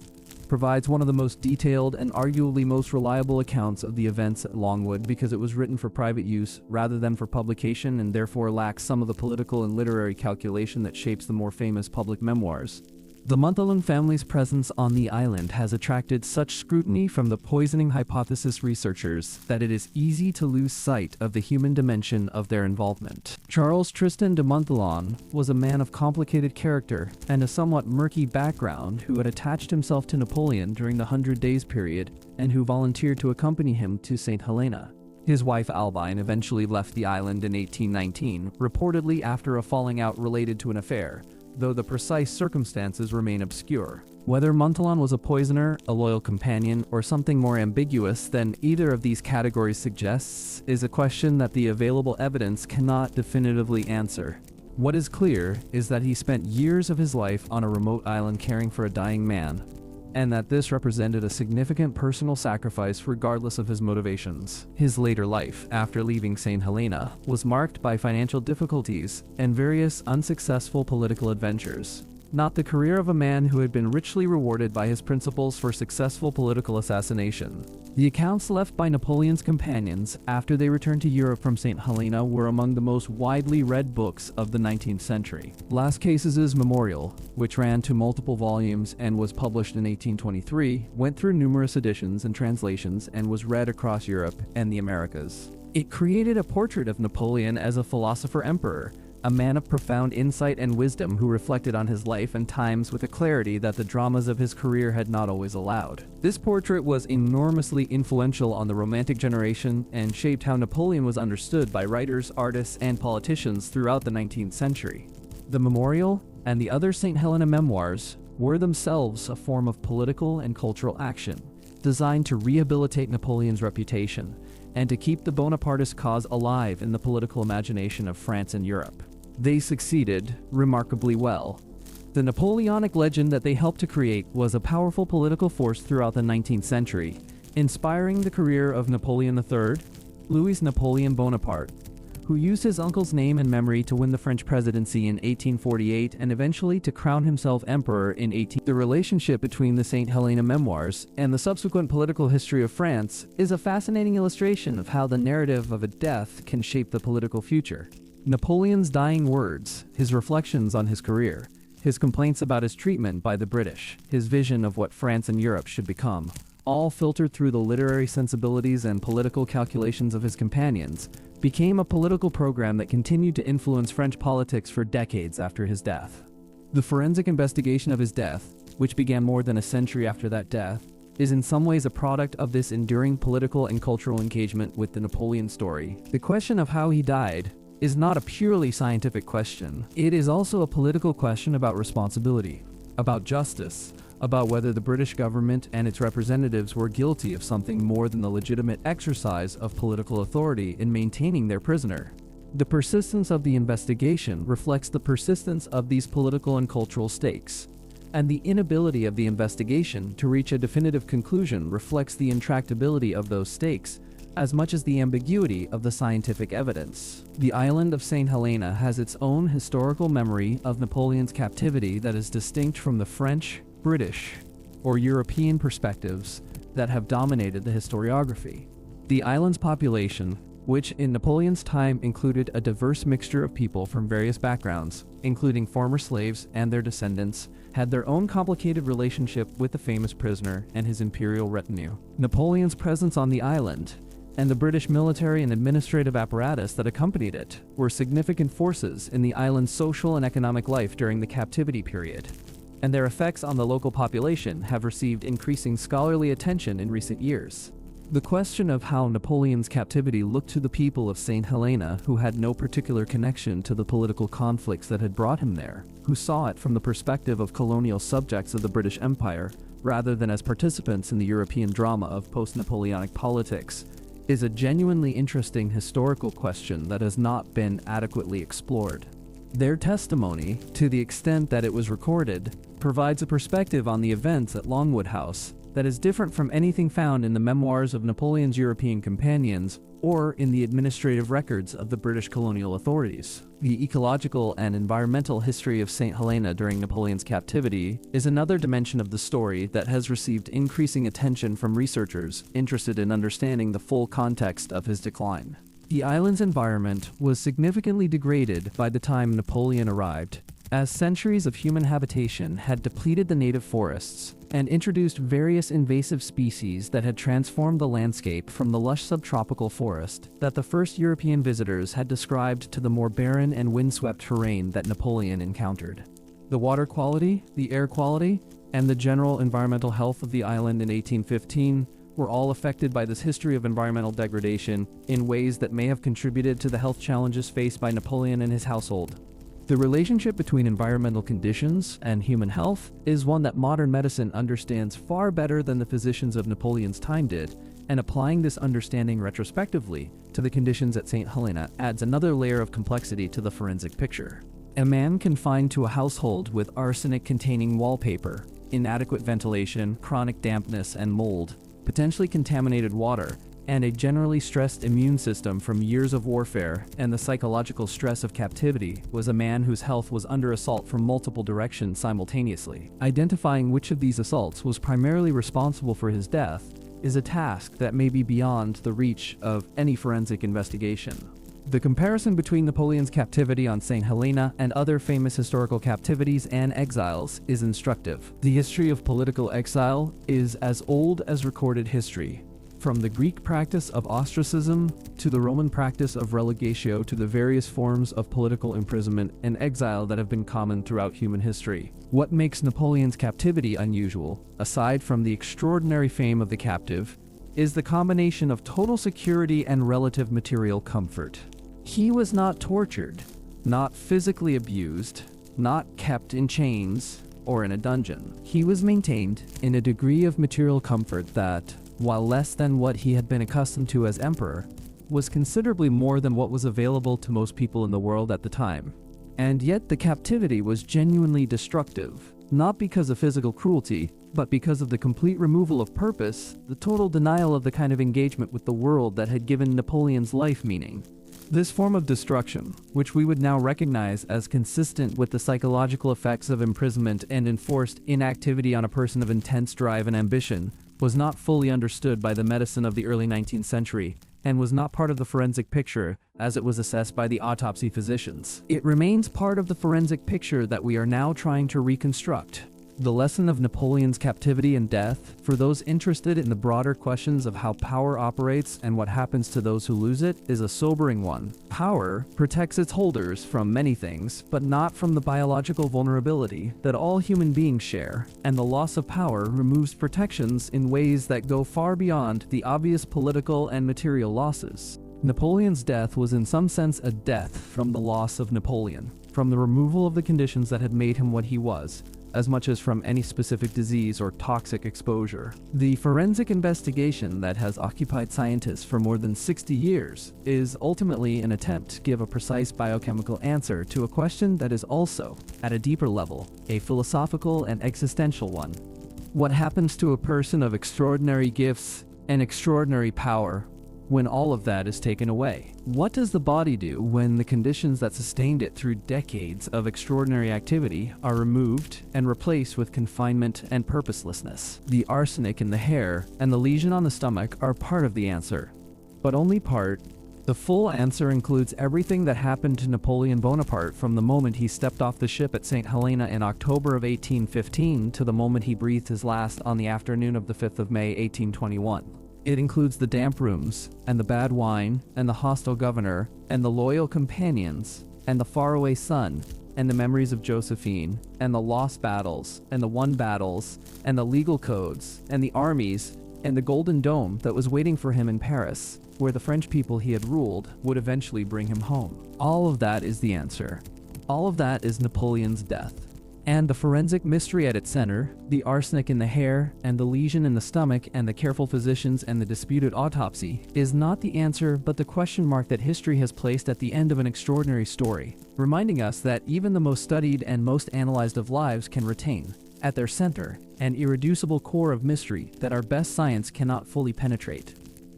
provides one of the most detailed and arguably most reliable accounts of the events at Longwood because it was written for private use rather than for publication and therefore lacks some of the political and literary calculation that shapes the more famous public memoirs. The Montholon family's presence on the island has attracted such scrutiny from the poisoning hypothesis researchers that it is easy to lose sight of the human dimension of their involvement. Charles Tristan de Montholon was a man of complicated character and a somewhat murky background who had attached himself to Napoleon during the 100 Days period and who volunteered to accompany him to St. Helena. His wife Albine eventually left the island in 1819, reportedly after a falling out related to an affair, though the precise circumstances remain obscure. Whether Montholon was a poisoner, a loyal companion, or something more ambiguous than either of these categories suggests is a question that the available evidence cannot definitively answer. What is clear is that he spent years of his life on a remote island caring for a dying man, and that this represented a significant personal sacrifice regardless of his motivations. His later life, after leaving St. Helena, was marked by financial difficulties and various unsuccessful political adventures. Not the career of a man who had been richly rewarded by his principles for successful political assassination. The accounts left by Napoleon's companions after they returned to Europe from St. Helena were among the most widely read books of the 19th century. Las Cases's Memorial, which ran to multiple volumes and was published in 1823, went through numerous editions and translations and was read across Europe and the Americas. It created a portrait of Napoleon as a philosopher-emperor, a man of profound insight and wisdom who reflected on his life and times with a clarity that the dramas of his career had not always allowed. This portrait was enormously influential on the Romantic generation and shaped how Napoleon was understood by writers, artists, and politicians throughout the 19th century. The Memorial and the other St. Helena memoirs were themselves a form of political and cultural action, designed to rehabilitate Napoleon's reputation and to keep the Bonapartist cause alive in the political imagination of France and Europe. They succeeded remarkably well. The Napoleonic legend that they helped to create was a powerful political force throughout the 19th century, inspiring the career of Napoleon III, Louis Napoleon Bonaparte, who used his uncle's name and memory to win the French presidency in 1848 and eventually to crown himself emperor in 18. The relationship between the St. Helena memoirs and the subsequent political history of France is a fascinating illustration of how the narrative of a death can shape the political future. Napoleon's dying words, his reflections on his career, his complaints about his treatment by the British, his vision of what France and Europe should become, all filtered through the literary sensibilities and political calculations of his companions, became a political program that continued to influence French politics for decades after his death. The forensic investigation of his death, which began more than a century after that death, is in some ways a product of this enduring political and cultural engagement with the Napoleon story. The question of how he died, is not a purely scientific question. It is also a political question about responsibility, about justice, about whether the British government and its representatives were guilty of something more than the legitimate exercise of political authority in maintaining their prisoner. The persistence of the investigation reflects the persistence of these political and cultural stakes, and the inability of the investigation to reach a definitive conclusion reflects the intractability of those stakes as much as the ambiguity of the scientific evidence. The island of St. Helena has its own historical memory of Napoleon's captivity that is distinct from the French, British, or European perspectives that have dominated the historiography. The island's population, which in Napoleon's time included a diverse mixture of people from various backgrounds, including former slaves and their descendants, had their own complicated relationship with the famous prisoner and his imperial retinue. Napoleon's presence on the island, and the British military and administrative apparatus that accompanied it, were significant forces in the island's social and economic life during the captivity period, and their effects on the local population have received increasing scholarly attention in recent years. The question of how Napoleon's captivity looked to the people of St. Helena, who had no particular connection to the political conflicts that had brought him there, who saw it from the perspective of colonial subjects of the British Empire, rather than as participants in the European drama of post-Napoleonic politics, is a genuinely interesting historical question that has not been adequately explored. Their testimony, to the extent that it was recorded, provides a perspective on the events at Longwood House that is different from anything found in the memoirs of Napoleon's European companions or in the administrative records of the British colonial authorities. The ecological and environmental history of St. Helena during Napoleon's captivity is another dimension of the story that has received increasing attention from researchers interested in understanding the full context of his decline. The island's environment was significantly degraded by the time Napoleon arrived, as centuries of human habitation had depleted the native forests and introduced various invasive species that had transformed the landscape from the lush subtropical forest that the first European visitors had described to the more barren and windswept terrain that Napoleon encountered. The water quality, the air quality, and the general environmental health of the island in 1815 were all affected by this history of environmental degradation in ways that may have contributed to the health challenges faced by Napoleon and his household. The relationship between environmental conditions and human health is one that modern medicine understands far better than the physicians of Napoleon's time did, and applying this understanding retrospectively to the conditions at St. Helena adds another layer of complexity to the forensic picture. A man confined to a household with arsenic-containing wallpaper, inadequate ventilation, chronic dampness and mold, potentially contaminated water, and a generally stressed immune system from years of warfare and the psychological stress of captivity was a man whose health was under assault from multiple directions simultaneously. Identifying which of these assaults was primarily responsible for his death is a task that may be beyond the reach of any forensic investigation. The comparison between Napoleon's captivity on St. Helena and other famous historical captivities and exiles is instructive. The history of political exile is as old as recorded history. From the Greek practice of ostracism to the Roman practice of relegatio to the various forms of political imprisonment and exile that have been common throughout human history. What makes Napoleon's captivity unusual, aside from the extraordinary fame of the captive, is the combination of total security and relative material comfort. He was not tortured, not physically abused, not kept in chains or in a dungeon. He was maintained in a degree of material comfort that, while less than what he had been accustomed to as emperor, was considerably more than what was available to most people in the world at the time. And yet the captivity was genuinely destructive, not because of physical cruelty, but because of the complete removal of purpose, the total denial of the kind of engagement with the world that had given Napoleon's life meaning. This form of destruction, which we would now recognize as consistent with the psychological effects of imprisonment and enforced inactivity on a person of intense drive and ambition, was not fully understood by the medicine of the early 19th century, and was not part of the forensic picture as it was assessed by the autopsy physicians. It remains part of the forensic picture that we are now trying to reconstruct. The lesson of Napoleon's captivity and death, for those interested in the broader questions of how power operates and what happens to those who lose it, is a sobering one. Power protects its holders from many things, but not from the biological vulnerability that all human beings share, and the loss of power removes protections in ways that go far beyond the obvious political and material losses. Napoleon's death was in some sense a death from the loss of Napoleon, from the removal of the conditions that had made him what he was, as much as from any specific disease or toxic exposure. The forensic investigation that has occupied scientists for more than 60 years is ultimately an attempt to give a precise biochemical answer to a question that is also, at a deeper level, a philosophical and existential one. What happens to a person of extraordinary gifts and extraordinary power when all of that is taken away? What does the body do when the conditions that sustained it through decades of extraordinary activity are removed and replaced with confinement and purposelessness? The arsenic in the hair and the lesion on the stomach are part of the answer, but only part. The full answer includes everything that happened to Napoleon Bonaparte from the moment he stepped off the ship at St. Helena in October of 1815 to the moment he breathed his last on the afternoon of the 5th of May, 1821. It includes the damp rooms, and the bad wine, and the hostile governor, and the loyal companions, and the faraway sun, and the memories of Josephine, and the lost battles, and the won battles, and the legal codes, and the armies, and the golden dome that was waiting for him in Paris, where the French people he had ruled would eventually bring him home. All of that is the answer. All of that is Napoleon's death. And the forensic mystery at its center, the arsenic in the hair, and the lesion in the stomach, and the careful physicians and the disputed autopsy, is not the answer but the question mark that history has placed at the end of an extraordinary story, reminding us that even the most studied and most analyzed of lives can retain, at their center, an irreducible core of mystery that our best science cannot fully penetrate.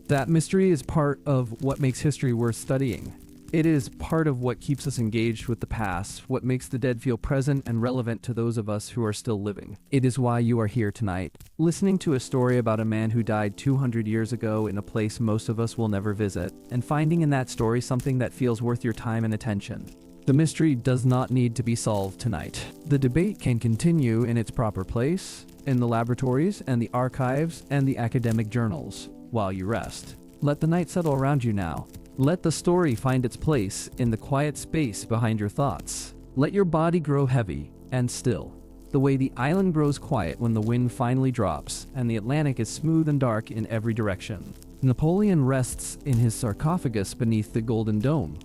That mystery is part of what makes history worth studying. It is part of what keeps us engaged with the past, what makes the dead feel present and relevant to those of us who are still living. It is why you are here tonight, listening to a story about a man who died 200 years ago in a place most of us will never visit, and finding in that story something that feels worth your time and attention. The mystery does not need to be solved tonight. The debate can continue in its proper place, in the laboratories and the archives and the academic journals, while you rest. Let the night settle around you now. Let the story find its place in the quiet space behind your thoughts. Let your body grow heavy and still, the way the island grows quiet when the wind finally drops and the Atlantic is smooth and dark in every direction. Napoleon rests in his sarcophagus beneath the Golden Dome.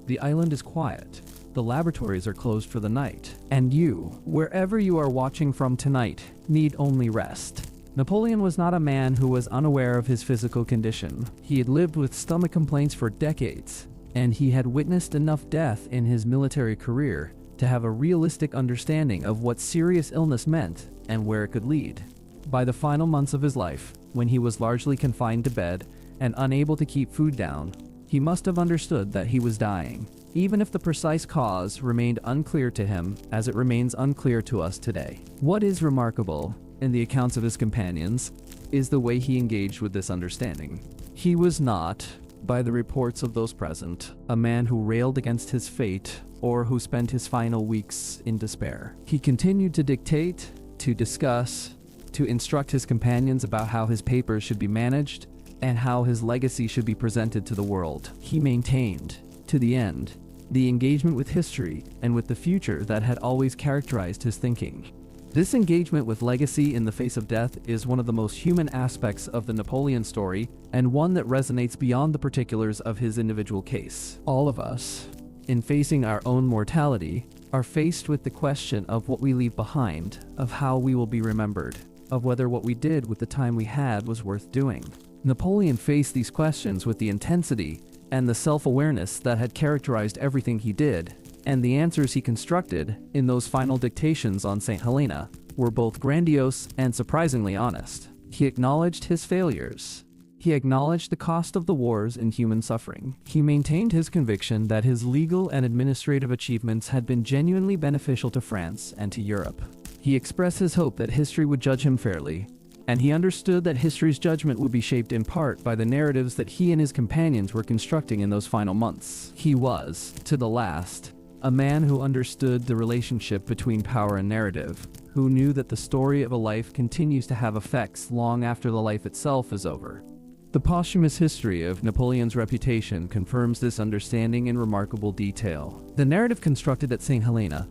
The island is quiet. The laboratories are closed for the night. And you, wherever you are watching from tonight, need only rest. Napoleon was not a man who was unaware of his physical condition. He had lived with stomach complaints for decades, and he had witnessed enough death in his military career to have a realistic understanding of what serious illness meant and where it could lead. By the final months of his life, when he was largely confined to bed and unable to keep food down, he must have understood that he was dying, even if the precise cause remained unclear to him, as it remains unclear to us today. What is remarkable in the accounts of his companions is the way he engaged with this understanding. He was not, by the reports of those present, a man who railed against his fate or who spent his final weeks in despair. He continued to dictate, to discuss, to instruct his companions about how his papers should be managed and how his legacy should be presented to the world. He maintained, to the end, the engagement with history and with the future that had always characterized his thinking. This engagement with legacy in the face of death is one of the most human aspects of the Napoleon story, and one that resonates beyond the particulars of his individual case. All of us, in facing our own mortality, are faced with the question of what we leave behind, of how we will be remembered, of whether what we did with the time we had was worth doing. Napoleon faced these questions with the intensity and the self-awareness that had characterized everything he did, and the answers he constructed in those final dictations on St. Helena were both grandiose and surprisingly honest. He acknowledged his failures. He acknowledged the cost of the wars and human suffering. He maintained his conviction that his legal and administrative achievements had been genuinely beneficial to France and to Europe. He expressed his hope that history would judge him fairly, and he understood that history's judgment would be shaped in part by the narratives that he and his companions were constructing in those final months. He was, to the last, a man who understood the relationship between power and narrative, who knew that the story of a life continues to have effects long after the life itself is over. The posthumous history of Napoleon's reputation confirms this understanding in remarkable detail. The narrative constructed at St. Helena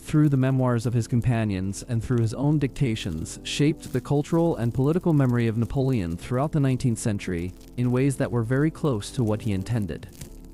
through the memoirs of his companions and through his own dictations, shaped the cultural and political memory of Napoleon throughout the 19th century in ways that were very close to what he intended.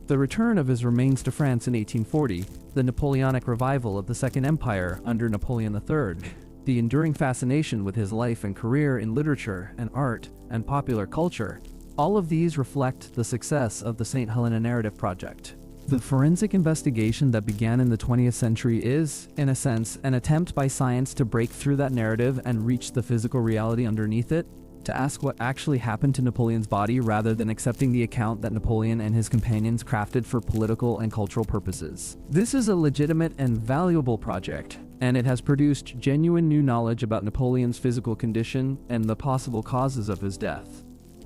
The return of his remains to France in 1840, the Napoleonic revival of the Second Empire under Napoleon III, the enduring fascination with his life and career in literature and art and popular culture, all of these reflect the success of the St. Helena narrative project. The forensic investigation that began in the 20th century is, in a sense, an attempt by science to break through that narrative and reach the physical reality underneath it, to ask what actually happened to Napoleon's body rather than accepting the account that Napoleon and his companions crafted for political and cultural purposes. This is a legitimate and valuable project, and it has produced genuine new knowledge about Napoleon's physical condition and the possible causes of his death.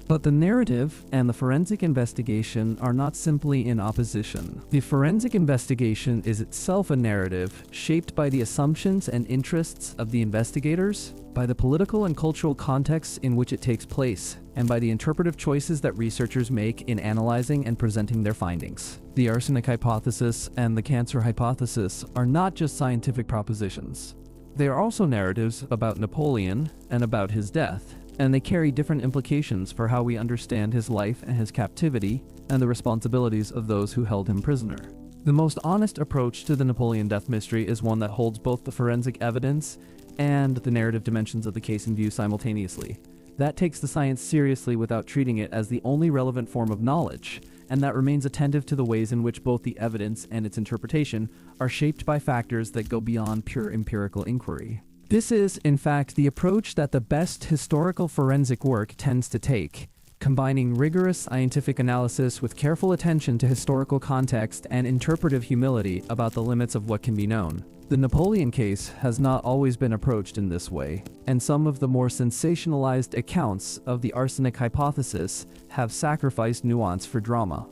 But the narrative and the forensic investigation are not simply in opposition. The forensic investigation is itself a narrative shaped by the assumptions and interests of the investigators, by the political and cultural context in which it takes place, and by the interpretive choices that researchers make in analyzing and presenting their findings. The arsenic hypothesis and the cancer hypothesis are not just scientific propositions. They are also narratives about Napoleon and about his death, and they carry different implications for how we understand his life and his captivity and the responsibilities of those who held him prisoner. The most honest approach to the Napoleon death mystery is one that holds both the forensic evidence and the narrative dimensions of the case in view simultaneously. That takes the science seriously without treating it as the only relevant form of knowledge, and that remains attentive to the ways in which both the evidence and its interpretation are shaped by factors that go beyond pure empirical inquiry. This is, in fact, the approach that the best historical forensic work tends to take, combining rigorous scientific analysis with careful attention to historical context and interpretive humility about the limits of what can be known. The Napoleon case has not always been approached in this way, and some of the more sensationalized accounts of the arsenic hypothesis have sacrificed nuance for drama.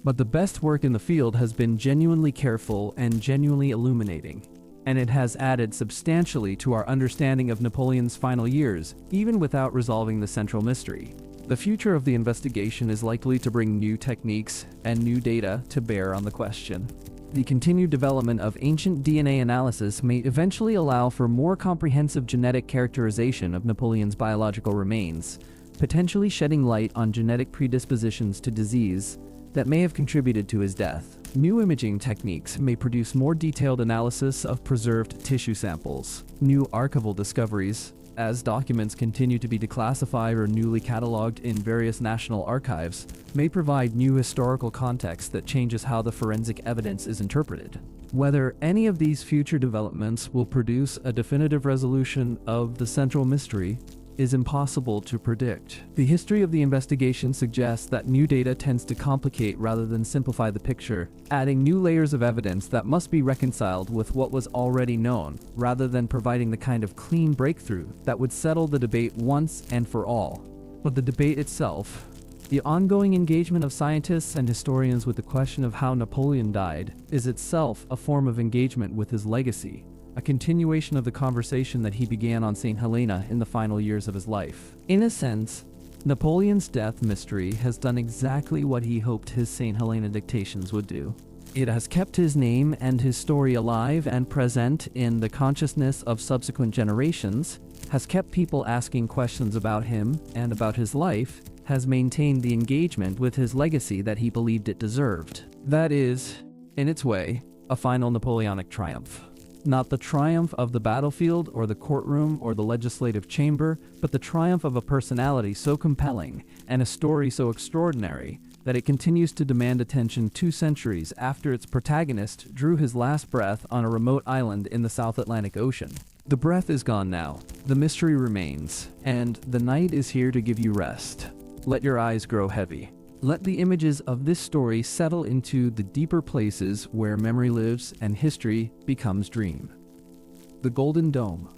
But the best work in the field has been genuinely careful and genuinely illuminating, and it has added substantially to our understanding of Napoleon's final years, even without resolving the central mystery. The future of the investigation is likely to bring new techniques and new data to bear on the question. The continued development of ancient DNA analysis may eventually allow for more comprehensive genetic characterization of Napoleon's biological remains, potentially shedding light on genetic predispositions to disease that may have contributed to his death. New imaging techniques may produce more detailed analysis of preserved tissue samples. New archival discoveries, as documents continue to be declassified or newly cataloged in various national archives, may provide new historical context that changes how the forensic evidence is interpreted. Whether any of these future developments will produce a definitive resolution of the central mystery is impossible to predict. The history of the investigation suggests that new data tends to complicate rather than simplify the picture, adding new layers of evidence that must be reconciled with what was already known, rather than providing the kind of clean breakthrough that would settle the debate once and for all. But the debate itself, the ongoing engagement of scientists and historians with the question of how Napoleon died, is itself a form of engagement with his legacy, a continuation of the conversation that he began on St. Helena in the final years of his life. In a sense, Napoleon's death mystery has done exactly what he hoped his St. Helena dictations would do. It has kept his name and his story alive and present in the consciousness of subsequent generations, has kept people asking questions about him and about his life, has maintained the engagement with his legacy that he believed it deserved. That is, in its way, a final Napoleonic triumph. Not the triumph of the battlefield or the courtroom or the legislative chamber, but the triumph of a personality so compelling and a story so extraordinary that it continues to demand attention 2 centuries after its protagonist drew his last breath on a remote island in the South Atlantic Ocean. The breath is gone now, the mystery remains, and the night is here to give you rest. Let your eyes grow heavy. Let the images of this story settle into the deeper places where memory lives and history becomes dream. The golden dome,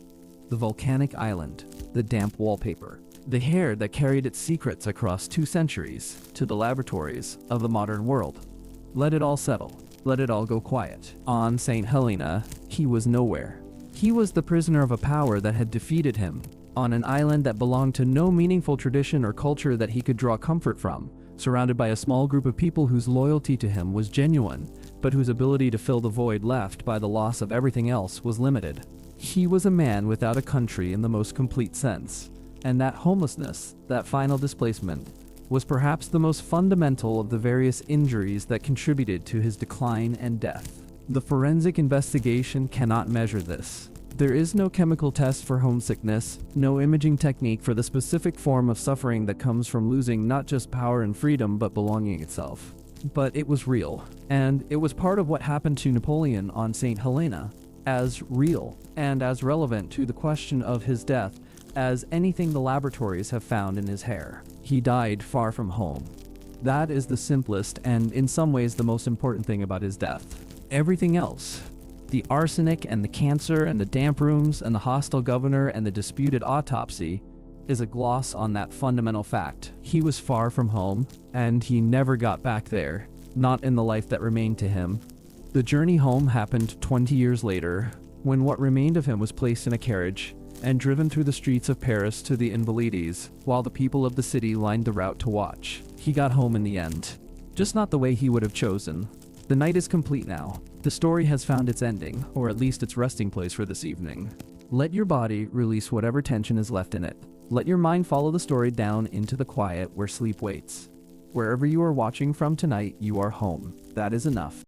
the volcanic island, the damp wallpaper, the hair that carried its secrets across 2 centuries to the laboratories of the modern world. Let it all settle. Let it all go quiet. On St. Helena, he was nowhere. He was the prisoner of a power that had defeated him, on an island that belonged to no meaningful tradition or culture that he could draw comfort from, surrounded by a small group of people whose loyalty to him was genuine, but whose ability to fill the void left by the loss of everything else was limited. He was a man without a country in the most complete sense, and that homelessness, that final displacement, was perhaps the most fundamental of the various injuries that contributed to his decline and death. The forensic investigation cannot measure this. There is no chemical test for homesickness, no imaging technique for the specific form of suffering that comes from losing not just power and freedom but belonging itself. But it was real, and it was part of what happened to Napoleon on St. Helena, as real and as relevant to the question of his death as anything the laboratories have found in his hair. He died far from home. That is the simplest and in some ways the most important thing about his death. Everything else, the arsenic and the cancer and the damp rooms and the hostile governor and the disputed autopsy, is a gloss on that fundamental fact. He was far from home, and he never got back there, not in the life that remained to him. The journey home happened 20 years later, when what remained of him was placed in a carriage and driven through the streets of Paris to the Invalides, while the people of the city lined the route to watch. He got home in the end, just not the way he would have chosen. The night is complete now. The story has found its ending, or at least its resting place for this evening. Let your body release whatever tension is left in it. Let your mind follow the story down into the quiet where sleep waits. Wherever you are watching from tonight, you are home. That is enough.